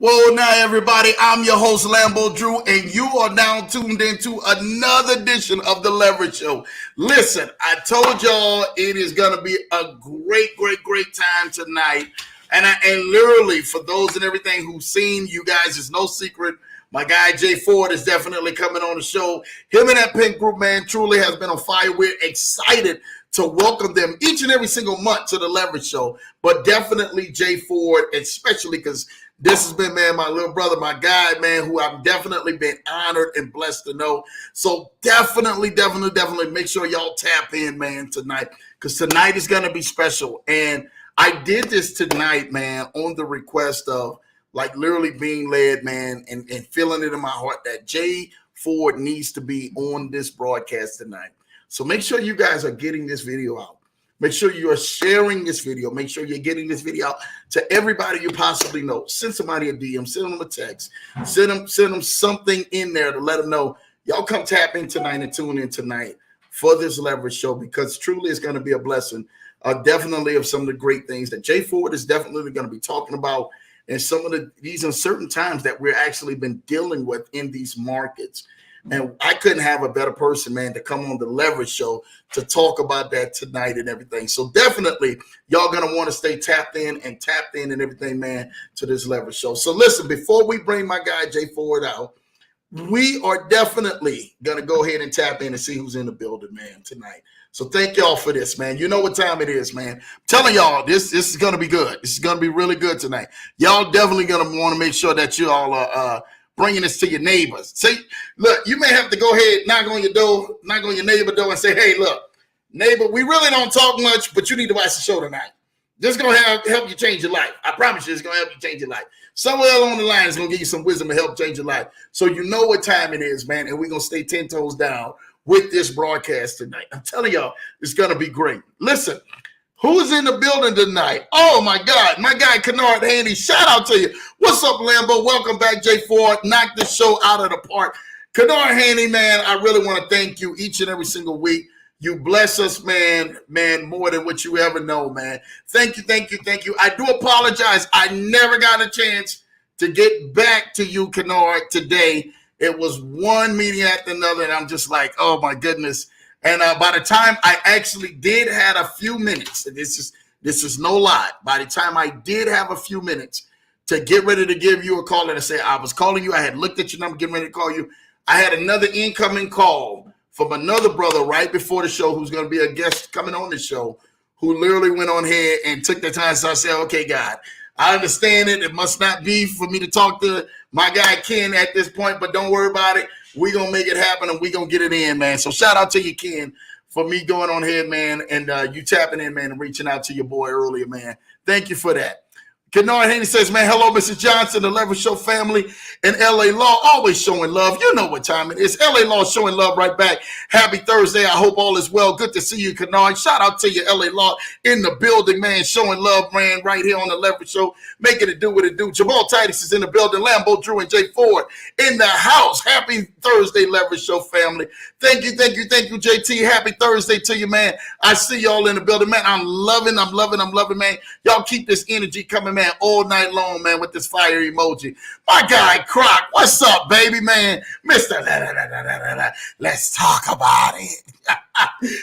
Well, now, everybody, I'm your host, Lambo Drew, and you are now tuned into another edition of The Leverage Show. Listen, I told y'all it is going to be a great time tonight. And literally, for those and everything who've seen, you guys, it's no secret, my guy Jay Ford is definitely coming on the show. Him and that Pink Group, man, truly has been on fire. We're excited to welcome them each and every single month to The Leverage Show. But definitely Jay Ford, especially because this has been, man, my little brother, my guy, man, who I've definitely been honored and blessed to know. So definitely make sure y'all tap in, man, tonight, because tonight is going to be special. And I did this tonight, man, on the request of like literally being led, man, and feeling it in my heart that Jay Ford needs to be on this broadcast tonight. So make sure you guys are getting this video out. Make sure you are sharing this video. Make sure you're getting this video out to everybody you possibly know. Send somebody a DM, send them a text, send them something in there to let them know y'all come tap in tonight and tune in tonight for this Leverage Show, because truly it's going to be a blessing. Definitely of some of the great things that Jay Ford is definitely going to be talking about, and some of these uncertain times that we're actually been dealing with in these markets. And I couldn't have a better person, man, to come on the Leverage Show to talk about that tonight and everything. So definitely, y'all going to want to stay tapped in and everything, man, to this Leverage Show. So listen, before we bring my guy Jay Ford out, we are definitely going to go ahead and tap in and see who's in the building, man, tonight. So thank y'all for this, man. You know what time it is, man. I'm telling y'all, this is going to be good. This is going to be really good tonight. Y'all definitely going to want to make sure that you all are bringing this to your neighbors. See, look, you may have to go ahead, knock on your neighbor door and say, hey, look, neighbor, we really don't talk much, but you need to watch the show tonight. This is going to help you change your life. I promise you, it's going to help you change your life. Somewhere along the line is going to give you some wisdom to help change your life. So you know what time it is, man, and we're going to stay 10 toes down with this broadcast tonight. I'm telling y'all, it's going to be great. Listen, who's in the building tonight? Oh, my God. My guy, Kennard Haney. Shout out to you. What's up, Lambo? Welcome back, Jay Ford. Knock this show out of the park. Kennard Haney, man, I really want to thank you each and every single week. You bless us, man, more than what you ever know, man. Thank you. I do apologize. I never got a chance to get back to you, Kennard, today. It was one meeting after another, and I'm just like, oh, my goodness. And by the time I actually did have a few minutes, this is no lie. By the time I did have a few minutes to get ready to give you a call and to say I was calling you, I had looked at your number, getting ready to call you. I had another incoming call from another brother right before the show who's going to be a guest coming on the show, who literally went on here and took the time. So I said, okay, God, I understand it. It must not be for me to talk to my guy Ken at this point, but don't worry about it. We're going to make it happen, and we're going to get it in, man. So shout out to you, Ken, for me going on here, man, and you tapping in, man, and reaching out to your boy earlier, man. Thank you for that. Kennard Haney says, man, hello, Mr. Johnson, the Leverage Show family, and LA Law, always showing love. You know what time it is. LA Law showing love right back. Happy Thursday. I hope all is well. Good to see you, Kennard. Shout out to you, LA Law, in the building, man, showing love, man, right here on the Leverage Show, making it do what it do. Jamal Titus is in the building. Lambo Drew and Jay Ford in the house. Happy Thursday, Leverage Show family. Thank you, JT. Happy Thursday to you, man. I see y'all in the building, man. I'm loving, man. Y'all keep this energy coming, man, all night long, man, with this fire emoji. My guy, Croc, what's up, baby, man? Mr. Let's talk about it.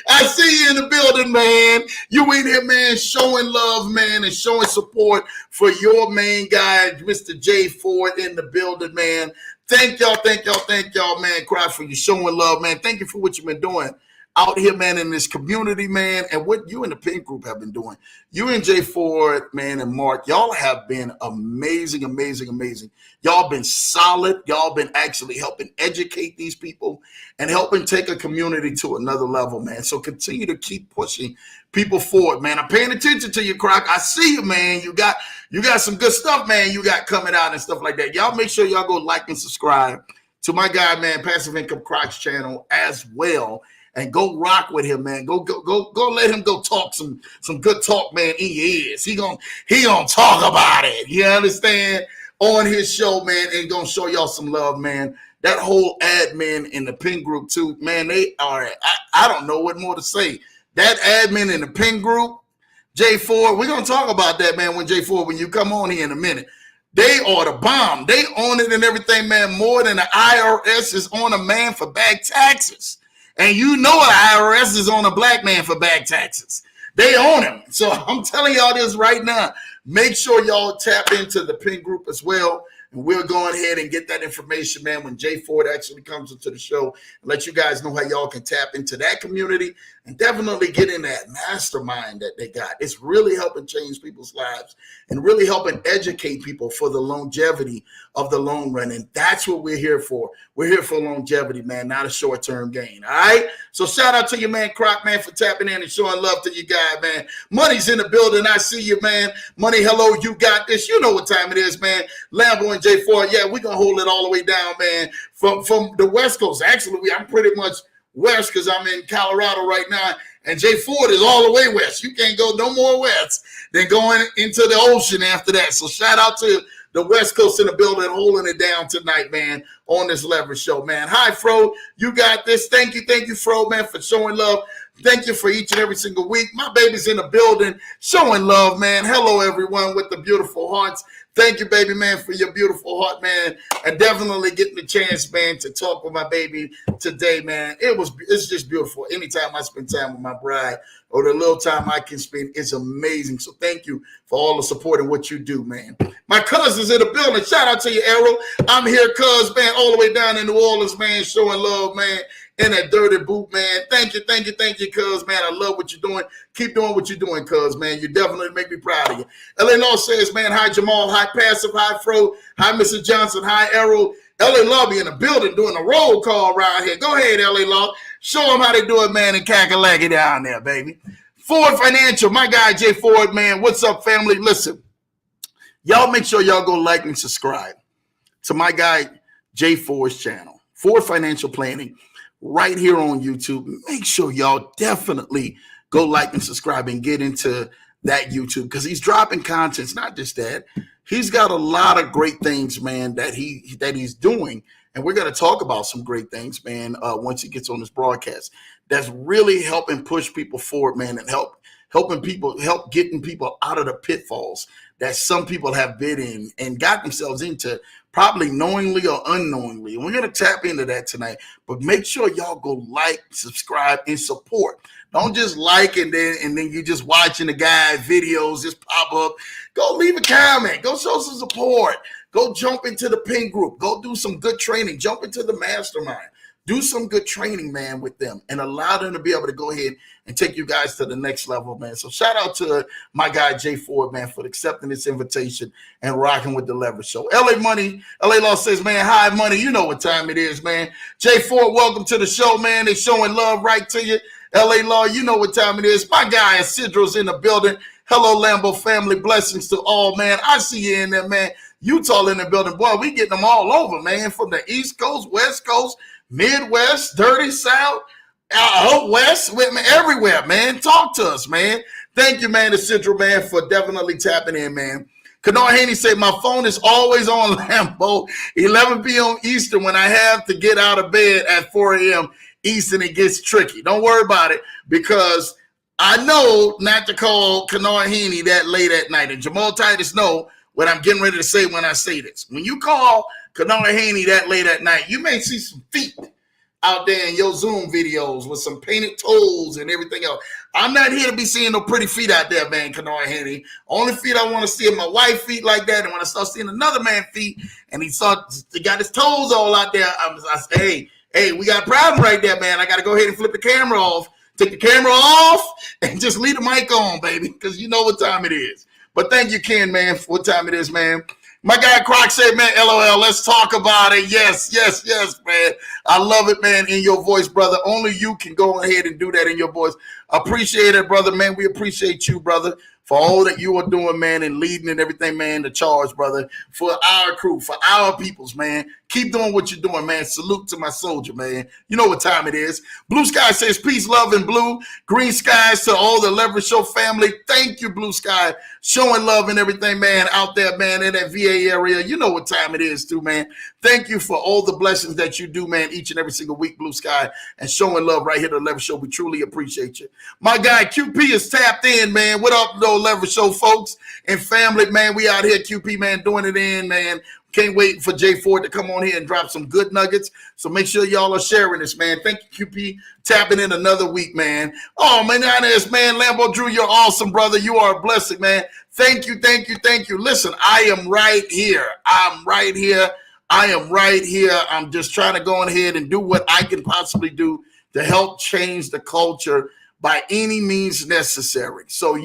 I see you in the building, man. You in here, man, showing love, man, and showing support for your main guy, Mr. Jay Ford, in the building, man. Thank y'all, man. Croc, for you showing love, man. Thank you for what you've been doing out here, man, in this community, man, and what you and the Pink Group have been doing. You and Jay Ford, man, and Mark, y'all have been amazing. Y'all been solid. Y'all been actually helping educate these people and helping take a community to another level, man. So continue to keep pushing people forward, man. I'm paying attention to you, Croc. I see you, man. You got some good stuff, man, you got coming out and stuff like that. Y'all make sure y'all go like and subscribe to my guy, man, Passive Income Croc's channel as well. And go rock with him, man. Go let him go talk some good talk, man, in your ears. He gonna talk about it. You understand? On his show, man, and gonna show y'all some love, man. That whole admin in the Pink Group, too, man, they are, I don't know what more to say. That admin in the Pink Group, Jay Ford, we're gonna talk about that, man, when Jay Ford, when you come on here in a minute. They are the bomb. They own it and everything, man, more than the IRS is on a man for back taxes. And you know the IRS is on a black man for back taxes. They own him. So I'm telling y'all this right now. Make sure y'all tap into the pin group as well. And we'll go ahead and get that information, man, when Jay Ford actually comes into the show and let you guys know how y'all can tap into that community and definitely get in that mastermind that they got. It's really helping change people's lives and really helping educate people for the longevity of the long run. And that's what we're here for. We're here for longevity, man, not a short-term gain. All right? So shout out to your man, Croc, man, for tapping in and showing love to you guys, man. Money's in the building. I see you, man. Money, hello, you got this. You know what time it is, man. Lambo and Jay Ford, yeah, we're going to hold it all the way down, man, from the West Coast. Actually, I'm pretty much west because I'm in Colorado right now, and Jay Ford is all the way west. You can't go no more west than going into the ocean after that. So shout out to the West Coast in the building, holding it down tonight, man, on this Leverage Show, man. Hi, Fro. You got this. Thank you, Fro, man, for showing love. Thank you for each and every single week. My baby's in the building showing love, man. Hello, everyone with the beautiful hearts. Thank you, baby, man, for your beautiful heart, man. And definitely getting the chance, man, to talk with my baby today, man. It's just beautiful. Anytime I spend time with my bride or the little time I can spend, it's amazing. So thank you for all the support and what you do, man. My cousin's in the building. Shout out to you, Errol. I'm here, cuz, man, all the way down in New Orleans, man, showing love, man. In that dirty boot, man. Thank you, cuz, man. I love what you're doing. Keep doing what you're doing, cuz, man. You definitely make me proud of you. LA Law says, man, hi, Jamal. Hi, Passive. Hi, Fro. Hi, Mr. Johnson. Hi, Errol. LA Law be in the building doing a roll call around here. Go ahead, LA Law. Show them how they do it, man, in Kakalaki down there, baby. Ford Financial, my guy, Jay Ford, man. What's up, family? Listen, y'all make sure y'all go like and subscribe to my guy, Jay Ford's channel, Ford Financial Planning. Right here on YouTube. Make sure y'all definitely go like and subscribe and get into that YouTube because he's dropping content. It's not just that. He's got a lot of great things, man, that he's doing. And we're going to talk about some great things, man, once he gets on this broadcast. That's really helping push people forward, man, and help getting people out of the pitfalls that some people have been in and got themselves into, probably knowingly or unknowingly. And we're going to tap into that tonight. But make sure y'all go like, subscribe, and support. Don't just like and then you just watching the guy videos just pop up. Go leave a comment. Go show some support. Go jump into the pin group. Go do some good training. Jump into the mastermind. Do some good training, man, with them and allow them to be able to go ahead and take you guys to the next level, man. So shout out to my guy, Jay Ford, man, for accepting this invitation and rocking with the Leverage Show. LA Law says, man, hi, Money. You know what time it is, man. Jay Ford, welcome to the show, man. They're showing love right to you. LA Law, you know what time it is. My guy, Isidro's in the building. Hello, Lambo family. Blessings to all, man. I see you in there, man. Utah in the building. Boy, we getting them all over, man, from the East Coast, West Coast, Midwest, Dirty South, out West, everywhere, man. Talk to us, man. Thank you, man, to Central, man, for definitely tapping in, man. Kanor Haney said, my phone is always on Lambo, 11 p.m. Eastern when I have to get out of bed at 4 a.m. Eastern. It gets tricky. Don't worry about it because I know not to call Kanor Haney that late at night. And Jamal Titus know what I'm getting ready to say when I say this. When you call Kanor Haney that late at night, you may see some feet out there in your Zoom videos with some painted toes and everything else. I'm not here to be seeing no pretty feet out there, man, Kanor Haney. Only feet I want to see are my wife's feet like that. And when I start seeing another man's feet and he got his toes all out there, I say, hey, we got a problem right there, man. I got to go ahead and flip the camera off, take the camera off, and just leave the mic on, baby, because you know what time it is. But thank you, Ken, man, for what time it is, man. My guy Croc said, man, LOL, let's talk about it. Yes, man. I love it, man, in your voice, brother. Only you can go ahead and do that in your voice. Appreciate it, brother, man. We appreciate you, brother, for all that you are doing, man, and leading and everything, man, the charge, brother, for our crew, for our peoples, man. Keep doing what you're doing, man. Salute to my soldier, man. You know what time it is. Blue Sky says, peace, love, and blue. Green skies to all the Leverage Show family. Thank you, Blue Sky. Showing love and everything, man, out there, man, in that VA area. You know what time it is, too, man. Thank you for all the blessings that you do, man, each and every single week, Blue Sky, and showing love right here to the Leverage Show. We truly appreciate you. My guy, QP is tapped in, man. What up, though, Leverage Show, folks and family, man. We out here, QP, man, doing it in, man. Can't wait for Jay Ford to come on here and drop some good nuggets. So make sure y'all are sharing this, man. Thank you, QP, tapping in another week, man. Oh, man, man, Lambo Drew, you're awesome, brother. You are a blessing, man. Thank you, thank you, thank you. Listen, I am right here. I'm right here. I am right here. I'm just trying to go ahead and do what I can possibly do to help change the culture by any means necessary. So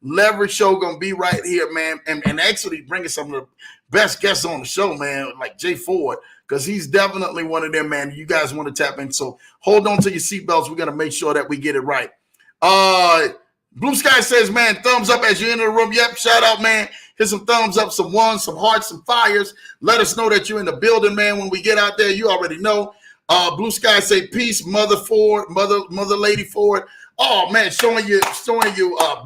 Leverage Show gonna be right here, man, and actually bringing some of the best guests on the show, man, like Jay Ford, because he's definitely one of them, man. You guys want to tap in, so hold on to your seatbelts. We're gonna make sure that we get it right. Blue Sky says, man, thumbs up as you enter the room. Yep, shout out, man. Hit some thumbs up, some ones, some hearts, some fires. Let us know that you're in the building, man. When we get out there, you already know. Blue Sky say peace, Mother Ford, Mother Lady Ford. Oh man, showing you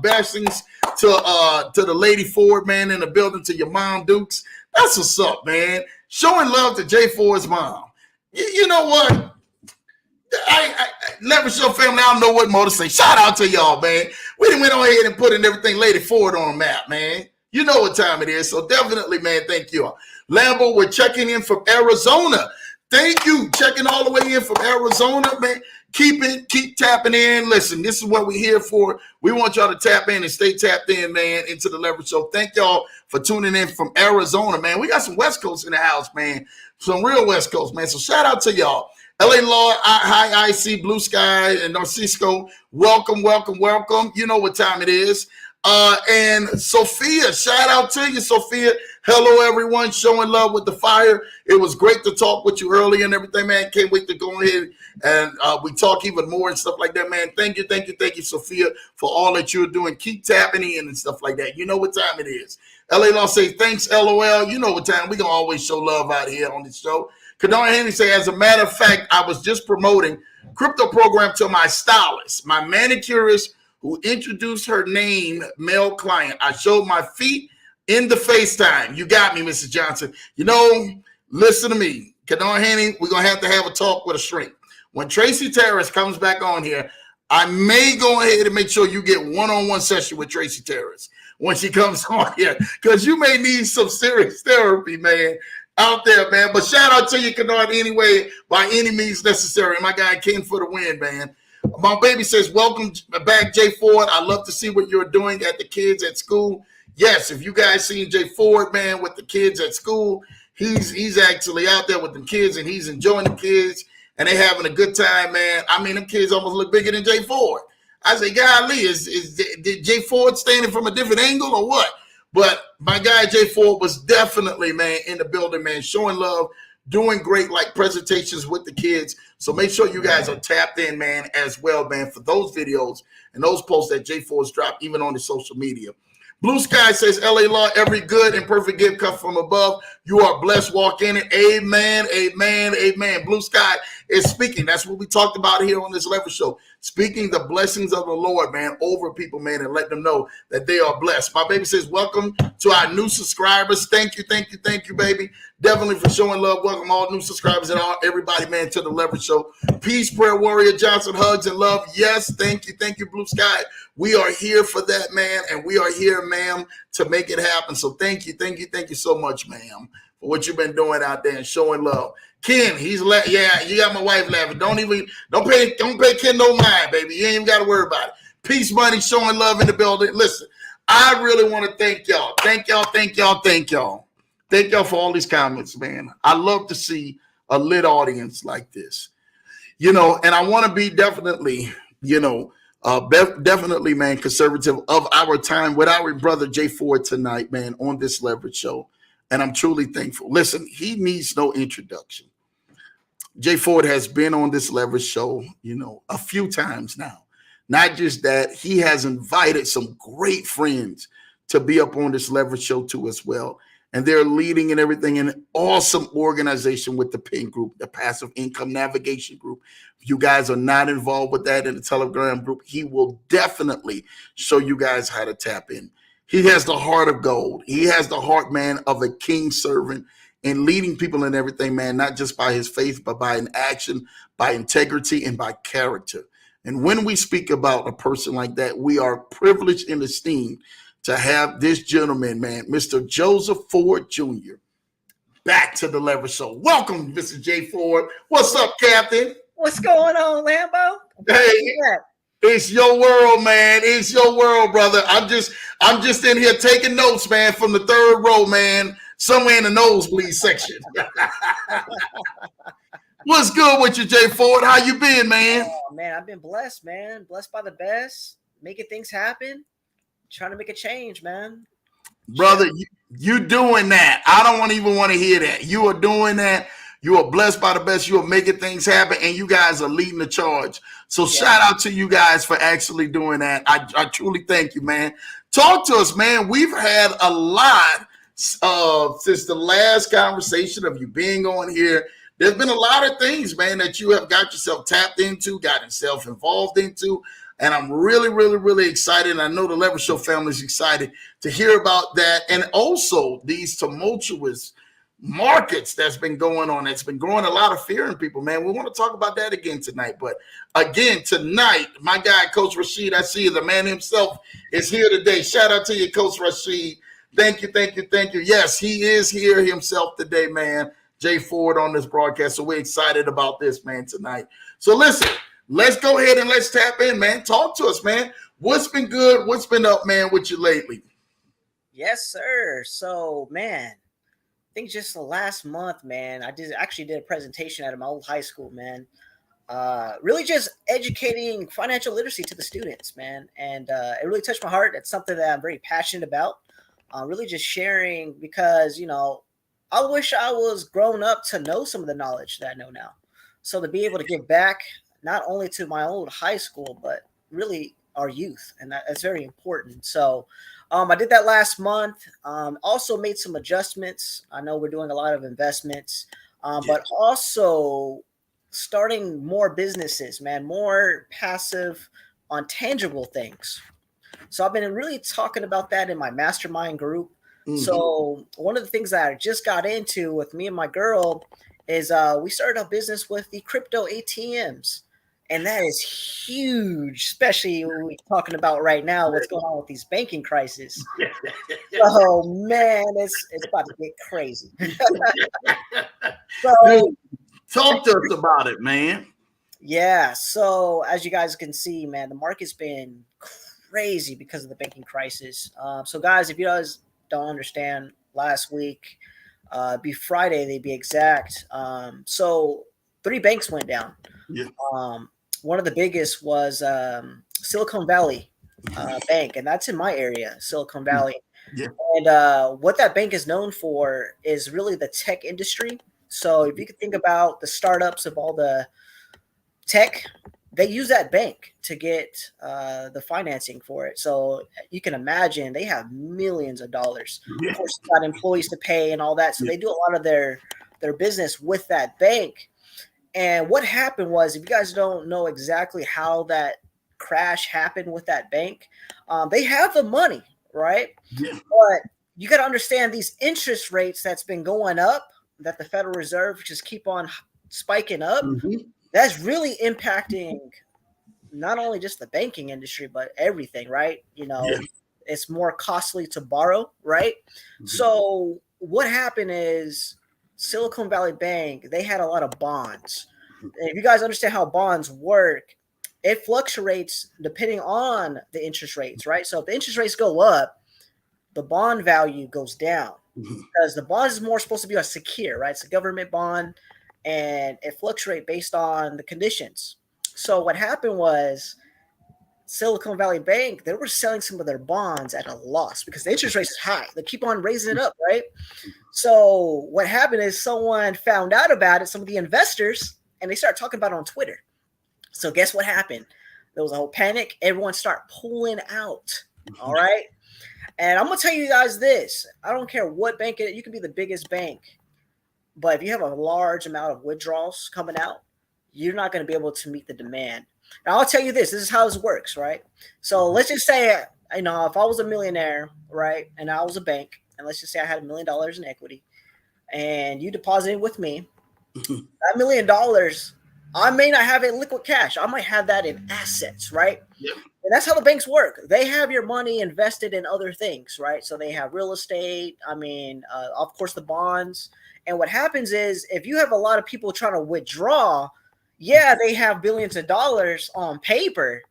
blessings to the Lady Ford, man, in the building, to your mom, Dukes. That's what's up, man. Showing love to Jay Ford's mom. You know what? I Leverage Show family, I don't know what more to say. Shout out to y'all, man. We done went on ahead and put in everything Lady Ford on the map, man. You know what time it is. So definitely, man, thank you. Lambo, we're checking in from Arizona. Thank you. Checking all the way in from Arizona, man. Keep tapping in. Listen, this is what we're here for. We want y'all to tap in and stay tapped in, man, into the Leverage Show. Thank y'all for tuning in from Arizona, man. We got some West Coast in the house, man. Some real West Coast, man. So shout out to y'all. LA Law, Hi IC, Blue Sky, and Narcisco. Welcome, welcome, welcome. You know what time it is. And Sophia, shout out to you, Sophia. Hello, everyone. Showing love with the fire. It was great to talk with you earlier and everything, man. Can't wait to go ahead and we talk even more and stuff like that, man. Thank you, Sophia, for all that you're doing. Keep tapping in and stuff like that. You know what time it is. LA Law say thanks, LOL. You know what time. We're going to always show love out here on this show. Kadar Henry say, as a matter of fact, I was just promoting crypto program to my stylist, my manicurist, who introduced her name, male client. I showed my feet in the FaceTime. You got me, Mrs. Johnson. You know, listen to me. Kadar Henry, we're going to have a talk with a shrink. When Tracy Terrace comes back on here, I may go ahead and make sure you get one-on-one session with Tracy Terrace when she comes on here, because you may need some serious therapy, man, out there, man. But shout out to you, Kadar, anyway, by any means necessary. My guy Ken for the win, man. My baby says, welcome back, Jay Ford. I love to see what you're doing at the kids at school. Yes, if you guys seen Jay Ford, man, with the kids at school, he's actually out there with the kids, and he's enjoying the kids, and they having a good time, man. I mean, them kids almost look bigger than Jay Ford. I say, golly, did Jay Ford standing from a different angle or what? But my guy Jay Ford was definitely, man, in the building, man, showing love, doing great, like presentations with the kids. So make sure you guys are tapped in, man, as well, man, for those videos and those posts that Jay Ford's dropped, even on the social media. Blue Sky says, LA Law, every good and perfect gift comes from above. You are blessed. Walk in it. Amen, amen, amen. Blue Sky is speaking. That's what we talked about here on this Leverage Show. Speaking the blessings of the Lord, man, over people, man, and let them know that they are blessed. My baby says, welcome to our new subscribers. Thank you, baby. Definitely for showing love. Welcome all new subscribers and everybody, man, to the Leverage Show. Peace, prayer warrior Johnson, hugs and love. Yes, thank you, Blue Sky. We are here for that, man, and we are here, ma'am, to make it happen. So thank you so much, ma'am, for what you've been doing out there and showing love. Ken, yeah, you got my wife laughing. Don't pay Ken no mind, baby. You ain't even got to worry about it. Peace, money, showing love in the building. Listen, I really want to thank y'all. Thank y'all for all these comments, man. I love to see a lit audience like this, you know, and I want to be definitely, you know, definitely, man, conservative of our time with our brother Jay Ford tonight, man, on this Leverage Show. And I'm truly thankful. Listen, he needs no introduction. Jay Ford has been on this Leverage Show, you know, a few times now. Not just that, he has invited some great friends to be up on this Leverage Show too as well. And they're leading and everything in an awesome organization with the PIN group, the Passive Income Navigation Group. If you guys are not involved with that in the Telegram group, he will definitely show you guys how to tap in. He has the heart of gold. He has the heart, man, of a king servant and leading people in everything, man, not just by his faith, but by an action, by integrity, and by character. And when we speak about a person like that, we are privileged and esteemed to have this gentleman, man, Mr. Joseph Ford Jr., back to the Leverage Show. Welcome, Mr. J. Ford. What's up, Captain? What's going on, Lambo? Hey, it's your world, man. It's your world, brother. I'm just in here taking notes, man, from the third row, man, somewhere in the nosebleed section. What's good with you, Jay Ford? How you been, man? Oh, man, I've been blessed, man. Blessed by the best, making things happen, trying to make a change, man. Brother, you doing that. I don't even want to hear that. You are doing that. You are blessed by the best. You are making things happen, and you guys are leading the charge. So shout out to you guys for actually doing that. I truly thank you, man. Talk to us, man. We've had a lot since the last conversation of you being on here. There's been a lot of things, man, that you have got yourself tapped into, got yourself involved into. And I'm really, really, really excited. And I know the Leverage Show family is excited to hear about that. And also these tumultuous markets that's been going on. That's been growing a lot of fear in people, man. We want to talk about that again tonight. But again, tonight, my guy, Coach Rashid, I see you, the man himself is here today. Shout out to you, Coach Rashid. Thank you, thank you, thank you. Yes, he is here himself today, man. Jay Ford on this broadcast. So we're excited about this, man, tonight. So listen, let's go ahead and let's tap in, man. Talk to us, man. What's been good? What's been up, man, with you lately? Yes, sir. So, man, I think just the last month, man, I actually did a presentation at my old high school, man. Really just educating financial literacy to the students, man. And it really touched my heart. It's something that I'm very passionate about. Really just sharing because, you know, I wish I was grown up to know some of the knowledge that I know now. So to be able to give back not only to my old high school, but really our youth. And that's very important. So I did that last month. Also made some adjustments. I know we're doing a lot of investments, but also starting more businesses, man, more passive on tangible things. So I've been really talking about that in my mastermind group. Mm-hmm. So one of the things that I just got into with me and my girl is we started a business with the crypto ATMs. And that is huge, especially when we're talking about right now what's going on with these banking crises. Oh, man, it's about to get crazy. So, talk to us about it, man. Yeah, so as you guys can see, man, the market's been crazy because of the banking crisis. So, guys, if you guys don't understand, last week, be Friday, they'd be exact. So 3 banks went down. Yeah. One of the biggest was Silicon Valley Bank, and that's in my area, Silicon Valley. Yeah. And what that bank is known for is really the tech industry. So if you could think about the startups of all the tech, they use that bank to get the financing for it. So you can imagine they have millions of dollars. Yeah. Of course, got employees to pay and all that. So they do a lot of their business with that bank. And what happened was, if you guys don't know exactly how that crash happened with that bank, they have the money, right? Yeah. But you got to understand these interest rates that's been going up, that the Federal Reserve just keep on spiking up. Mm-hmm. That's really impacting not only just the banking industry, but everything, right? You know, It's more costly to borrow, right? Mm-hmm. So what happened is Silicon Valley Bank, they had a lot of bonds. And if you guys understand how bonds work, it fluctuates depending on the interest rates, right? So if the interest rates go up, the bond value goes down because the bond is more supposed to be secure, right? It's a government bond and it fluctuates based on the conditions. So what happened was Silicon Valley Bank, they were selling some of their bonds at a loss because the interest rate is high. They keep on raising it up, right? So what happened is someone found out about it, some of the investors, and they started talking about it on Twitter. So guess what happened? There was a whole panic. Everyone started pulling out, all right? And I'm going to tell you guys this. I don't care what bank it is. You can be the biggest bank. But if you have a large amount of withdrawals coming out, you're not going to be able to meet the demand. Now, I'll tell you this. This is how this works, right? So let's just say, you know, if I was a millionaire, right, and I was a bank, and let's just say I had $1 million in equity, and you deposited with me, that $1 million, I may not have it in liquid cash. I might have that in assets, right? Yep. And that's how the banks work. They have your money invested in other things, right? So they have real estate. I mean, of course, the bonds. And what happens is if you have a lot of people trying to withdraw, yeah, they have billions of dollars on paper,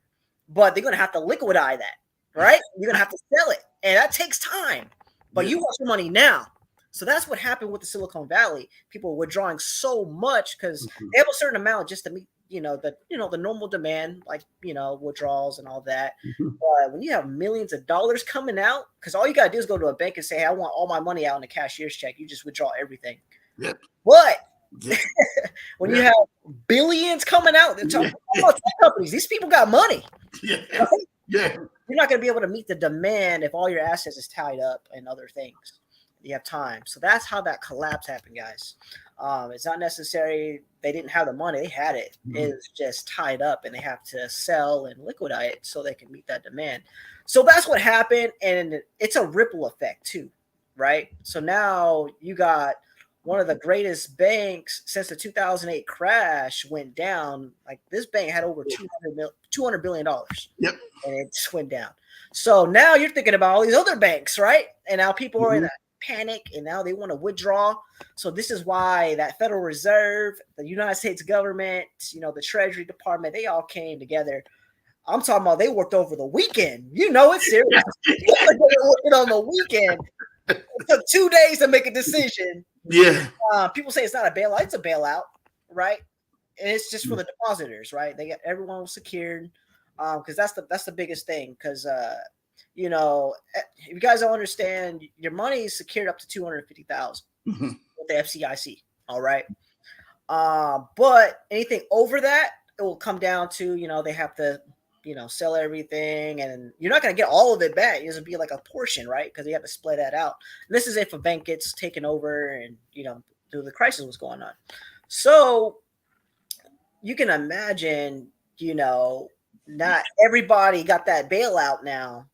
but they're going to have to liquidate that, right? You're going to have to sell it. And that takes time. But you want your money now. So that's what happened with the Silicon Valley. People were withdrawing so much because they have a certain amount just to meet, the normal demand, like, withdrawals and all that. But when you have millions of dollars coming out, because all you got to do is go to a bank and say, hey, I want all my money out in a cashier's check. You just withdraw everything. Yep. But when you have billions coming out, companies, these people got money. Yeah. Right? Yeah. You're not going to be able to meet the demand if all your assets is tied up in other things. You have time. So that's how that collapse happened, guys. It's not necessary. They didn't have the money. They had it. It's just tied up and they have to sell and liquidate it so they can meet that demand. So that's what happened. And it's a ripple effect too, right? So now you got one of the greatest banks since the 2008 crash went down. Like this bank had over $200 billion. Yep. And it just went down. So now you're thinking about all these other banks, right? And now people are in a panic and now they want to withdraw. So this is why that Federal Reserve, the United States government, the Treasury Department, they all came together. I'm talking about they worked over the weekend. It's serious. They worked on the weekend. It took 2 days to make a decision. Yeah. People say it's not a bailout. It's a bailout, right? And it's just for the depositors, right? They got everyone was secured. Because that's the biggest thing. Because if you guys don't understand, your money is secured up to $250,000 with the FCIC. All right. But anything over that, it will come down to they have to sell everything, and you're not going to get all of it back. It's going to be like a portion, right? Because you have to split that out. And this is if a bank gets taken over and through the crisis was going on. So you can imagine, not everybody got that bailout now.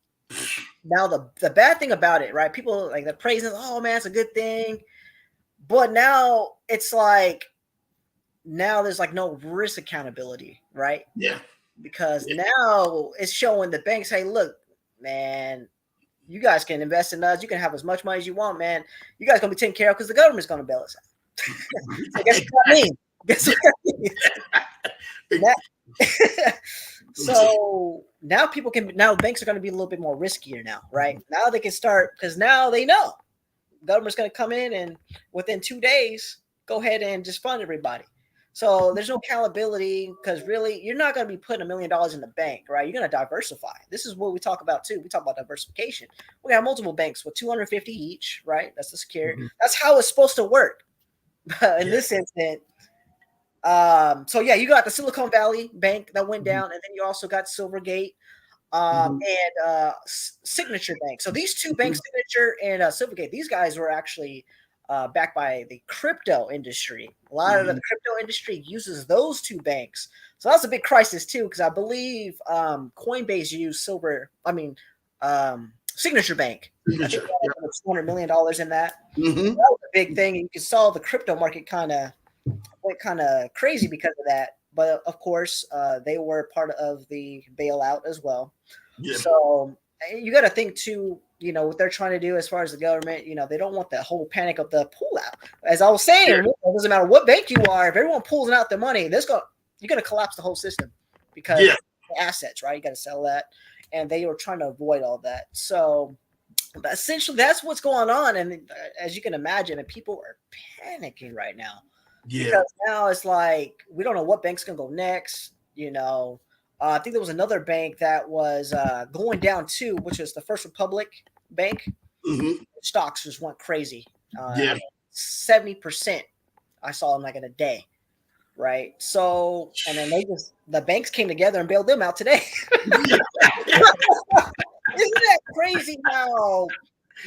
Now the bad thing about it, right? People like they're praising, oh man, it's a good thing. But now it's like now there's like no risk accountability, right? Yeah. Because now it's showing the banks, hey, look, man, you guys can invest in us. You can have as much money as you want, man. You guys gonna be taken care of because the government's gonna bail us out. So guess what I mean? Guess what I mean? So now banks are going to be a little bit more riskier now, right? Now they can start because now they know government's going to come in and within 2 days go ahead and just fund everybody. So there's no accountability because really you're not going to be putting $1 million in the bank, right? You're going to diversify. This is what we talk about too. We talk about diversification. We have multiple banks with 250 each, right? That's the security. That's how it's supposed to work. But in this instance, so yeah, you got the Silicon Valley Bank that went down, and then you also got Silvergate and Signature Bank. So these two banks, Signature and Silvergate, these guys were actually backed by the crypto industry. A lot of the crypto industry uses those two banks. So that's a big crisis too, because I believe Coinbase used Signature Bank. Signature. $200 million in that. That was a big thing. And you saw the crypto market went kind of crazy because of that. But of course, they were part of the bailout as well. Yeah. So you got to think too, what they're trying to do as far as the government, they don't want the whole panic of the pullout. As I was saying, it doesn't matter what bank you are, if everyone pulls out their money, you're going to collapse the whole system because the assets, right? You got to sell that. And they were trying to avoid all that. So essentially that's what's going on. And as you can imagine, and people are panicking right now. Yeah. Because now it's like we don't know what bank's gonna go next. I think there was another bank that was going down too, which was the First Republic Bank. Stocks just went crazy. 70% I saw in like in a day, right? So and then the banks came together and bailed them out today. Isn't that crazy how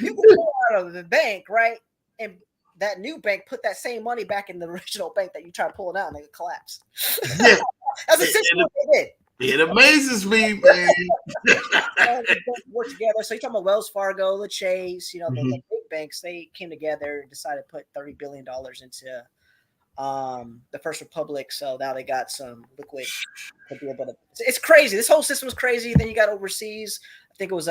you can pull out of the bank, right? And that new bank put that same money back in the original bank that you tried pulling out and they collapsed. Yeah. That's essentially what they did. It amazes me, man. Work together. So you're talking about Wells Fargo, the Chase, the big banks, they came together and decided to put $30 billion into the First Republic. So now they got some liquid to be able to. It's crazy. This whole system is crazy. Then you got overseas. I think it was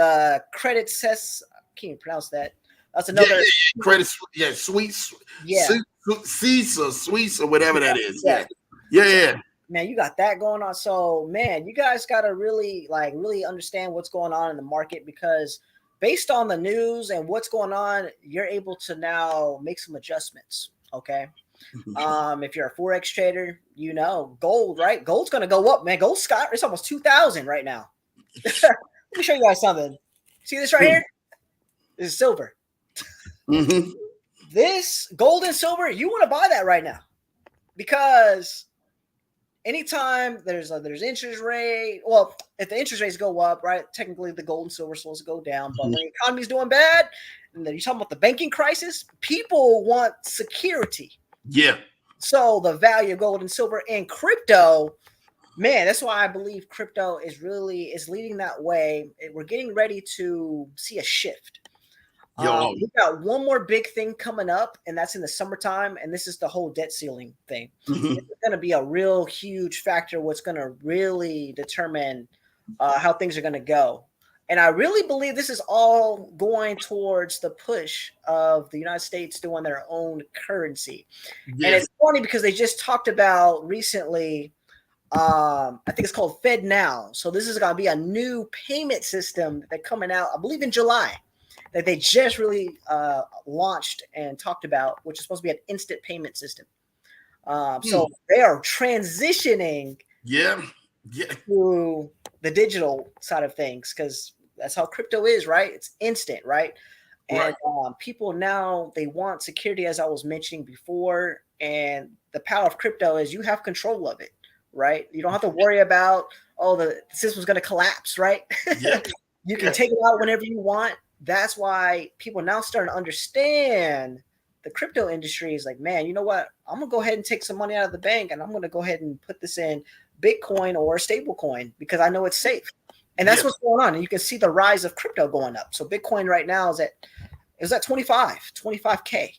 Credit Suisse. I can't even pronounce that. That's another Credit. Sweet. Yeah. Suisse or whatever that is. Yeah. Yeah. Man, you got that going on. So, man, you guys got to really understand what's going on in the market, because based on the news and what's going on, you're able to now make some adjustments. Okay. If you're a Forex trader, you know, gold, right? Gold's going to go up, man. Gold Scott, it's almost 2,000 right now. Let me show you guys something. See this right here? This is silver. Mm-hmm. This gold and silver, you want to buy that right now, because anytime there's interest rate, well, if the interest rates go up, right, technically the gold and silver is supposed to go down. But when the economy's doing bad, and then you're talking about the banking crisis, people want security. Yeah. So the value of gold and silver and crypto, man, that's why I believe crypto is leading that way. We're getting ready to see a shift. We got one more big thing coming up, and that's in the summertime, and this is the whole debt ceiling thing. Mm-hmm. It's going to be a real huge factor, what's going to really determine how things are going to go. And I really believe this is all going towards the push of the United States doing their own currency. Yes. And it's funny because they just talked about recently, I think it's called FedNow. So this is going to be a new payment system that's coming out, I believe in July, that they just really launched and talked about, which is supposed to be an instant payment system. So they are transitioning to the digital side of things, because that's how crypto is, right? It's instant, right? And people now, they want security, as I was mentioning before. And the power of crypto is you have control of it, right? You don't have to worry about, the system's going to collapse, right? You can take it out whenever you want. That's why people now starting to understand the crypto industry is like, man, you know what? I'm going to go ahead and take some money out of the bank, and I'm going to go ahead and put this in Bitcoin or a stable coin, because I know it's safe. And that's what's going on. And you can see the rise of crypto going up. So Bitcoin right now is at 25K.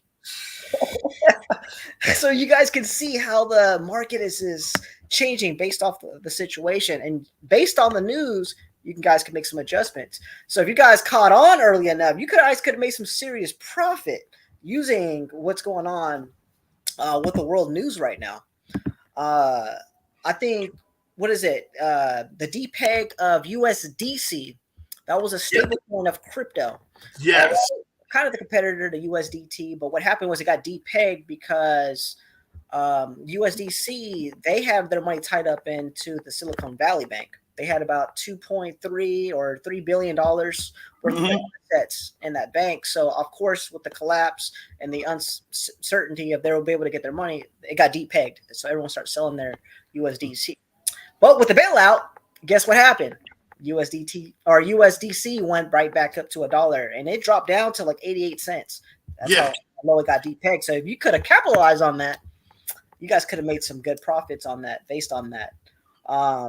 So you guys can see how the market is changing based off the situation, and based on the news. You guys can make some adjustments. So if you guys caught on early enough, you guys could have made some serious profit using what's going on with the world news right now. I think, what is it? The DPEG of USDC, that was a stable coin of crypto. Yes. Kind of the competitor to USDT, but what happened was it got depegged because USDC, they have their money tied up into the Silicon Valley Bank. They had about $2.3 or $3 billion worth of assets in that bank. So, of course, with the collapse and the uncertainty of they will be able to get their money, it got depegged. So everyone started selling their USDC. But with the bailout, guess what happened? USDC went right back up to $1, and it dropped down to like 88 cents. That's how low it got depegged. So if you could have capitalized on that, you guys could have made some good profits on that, based on that.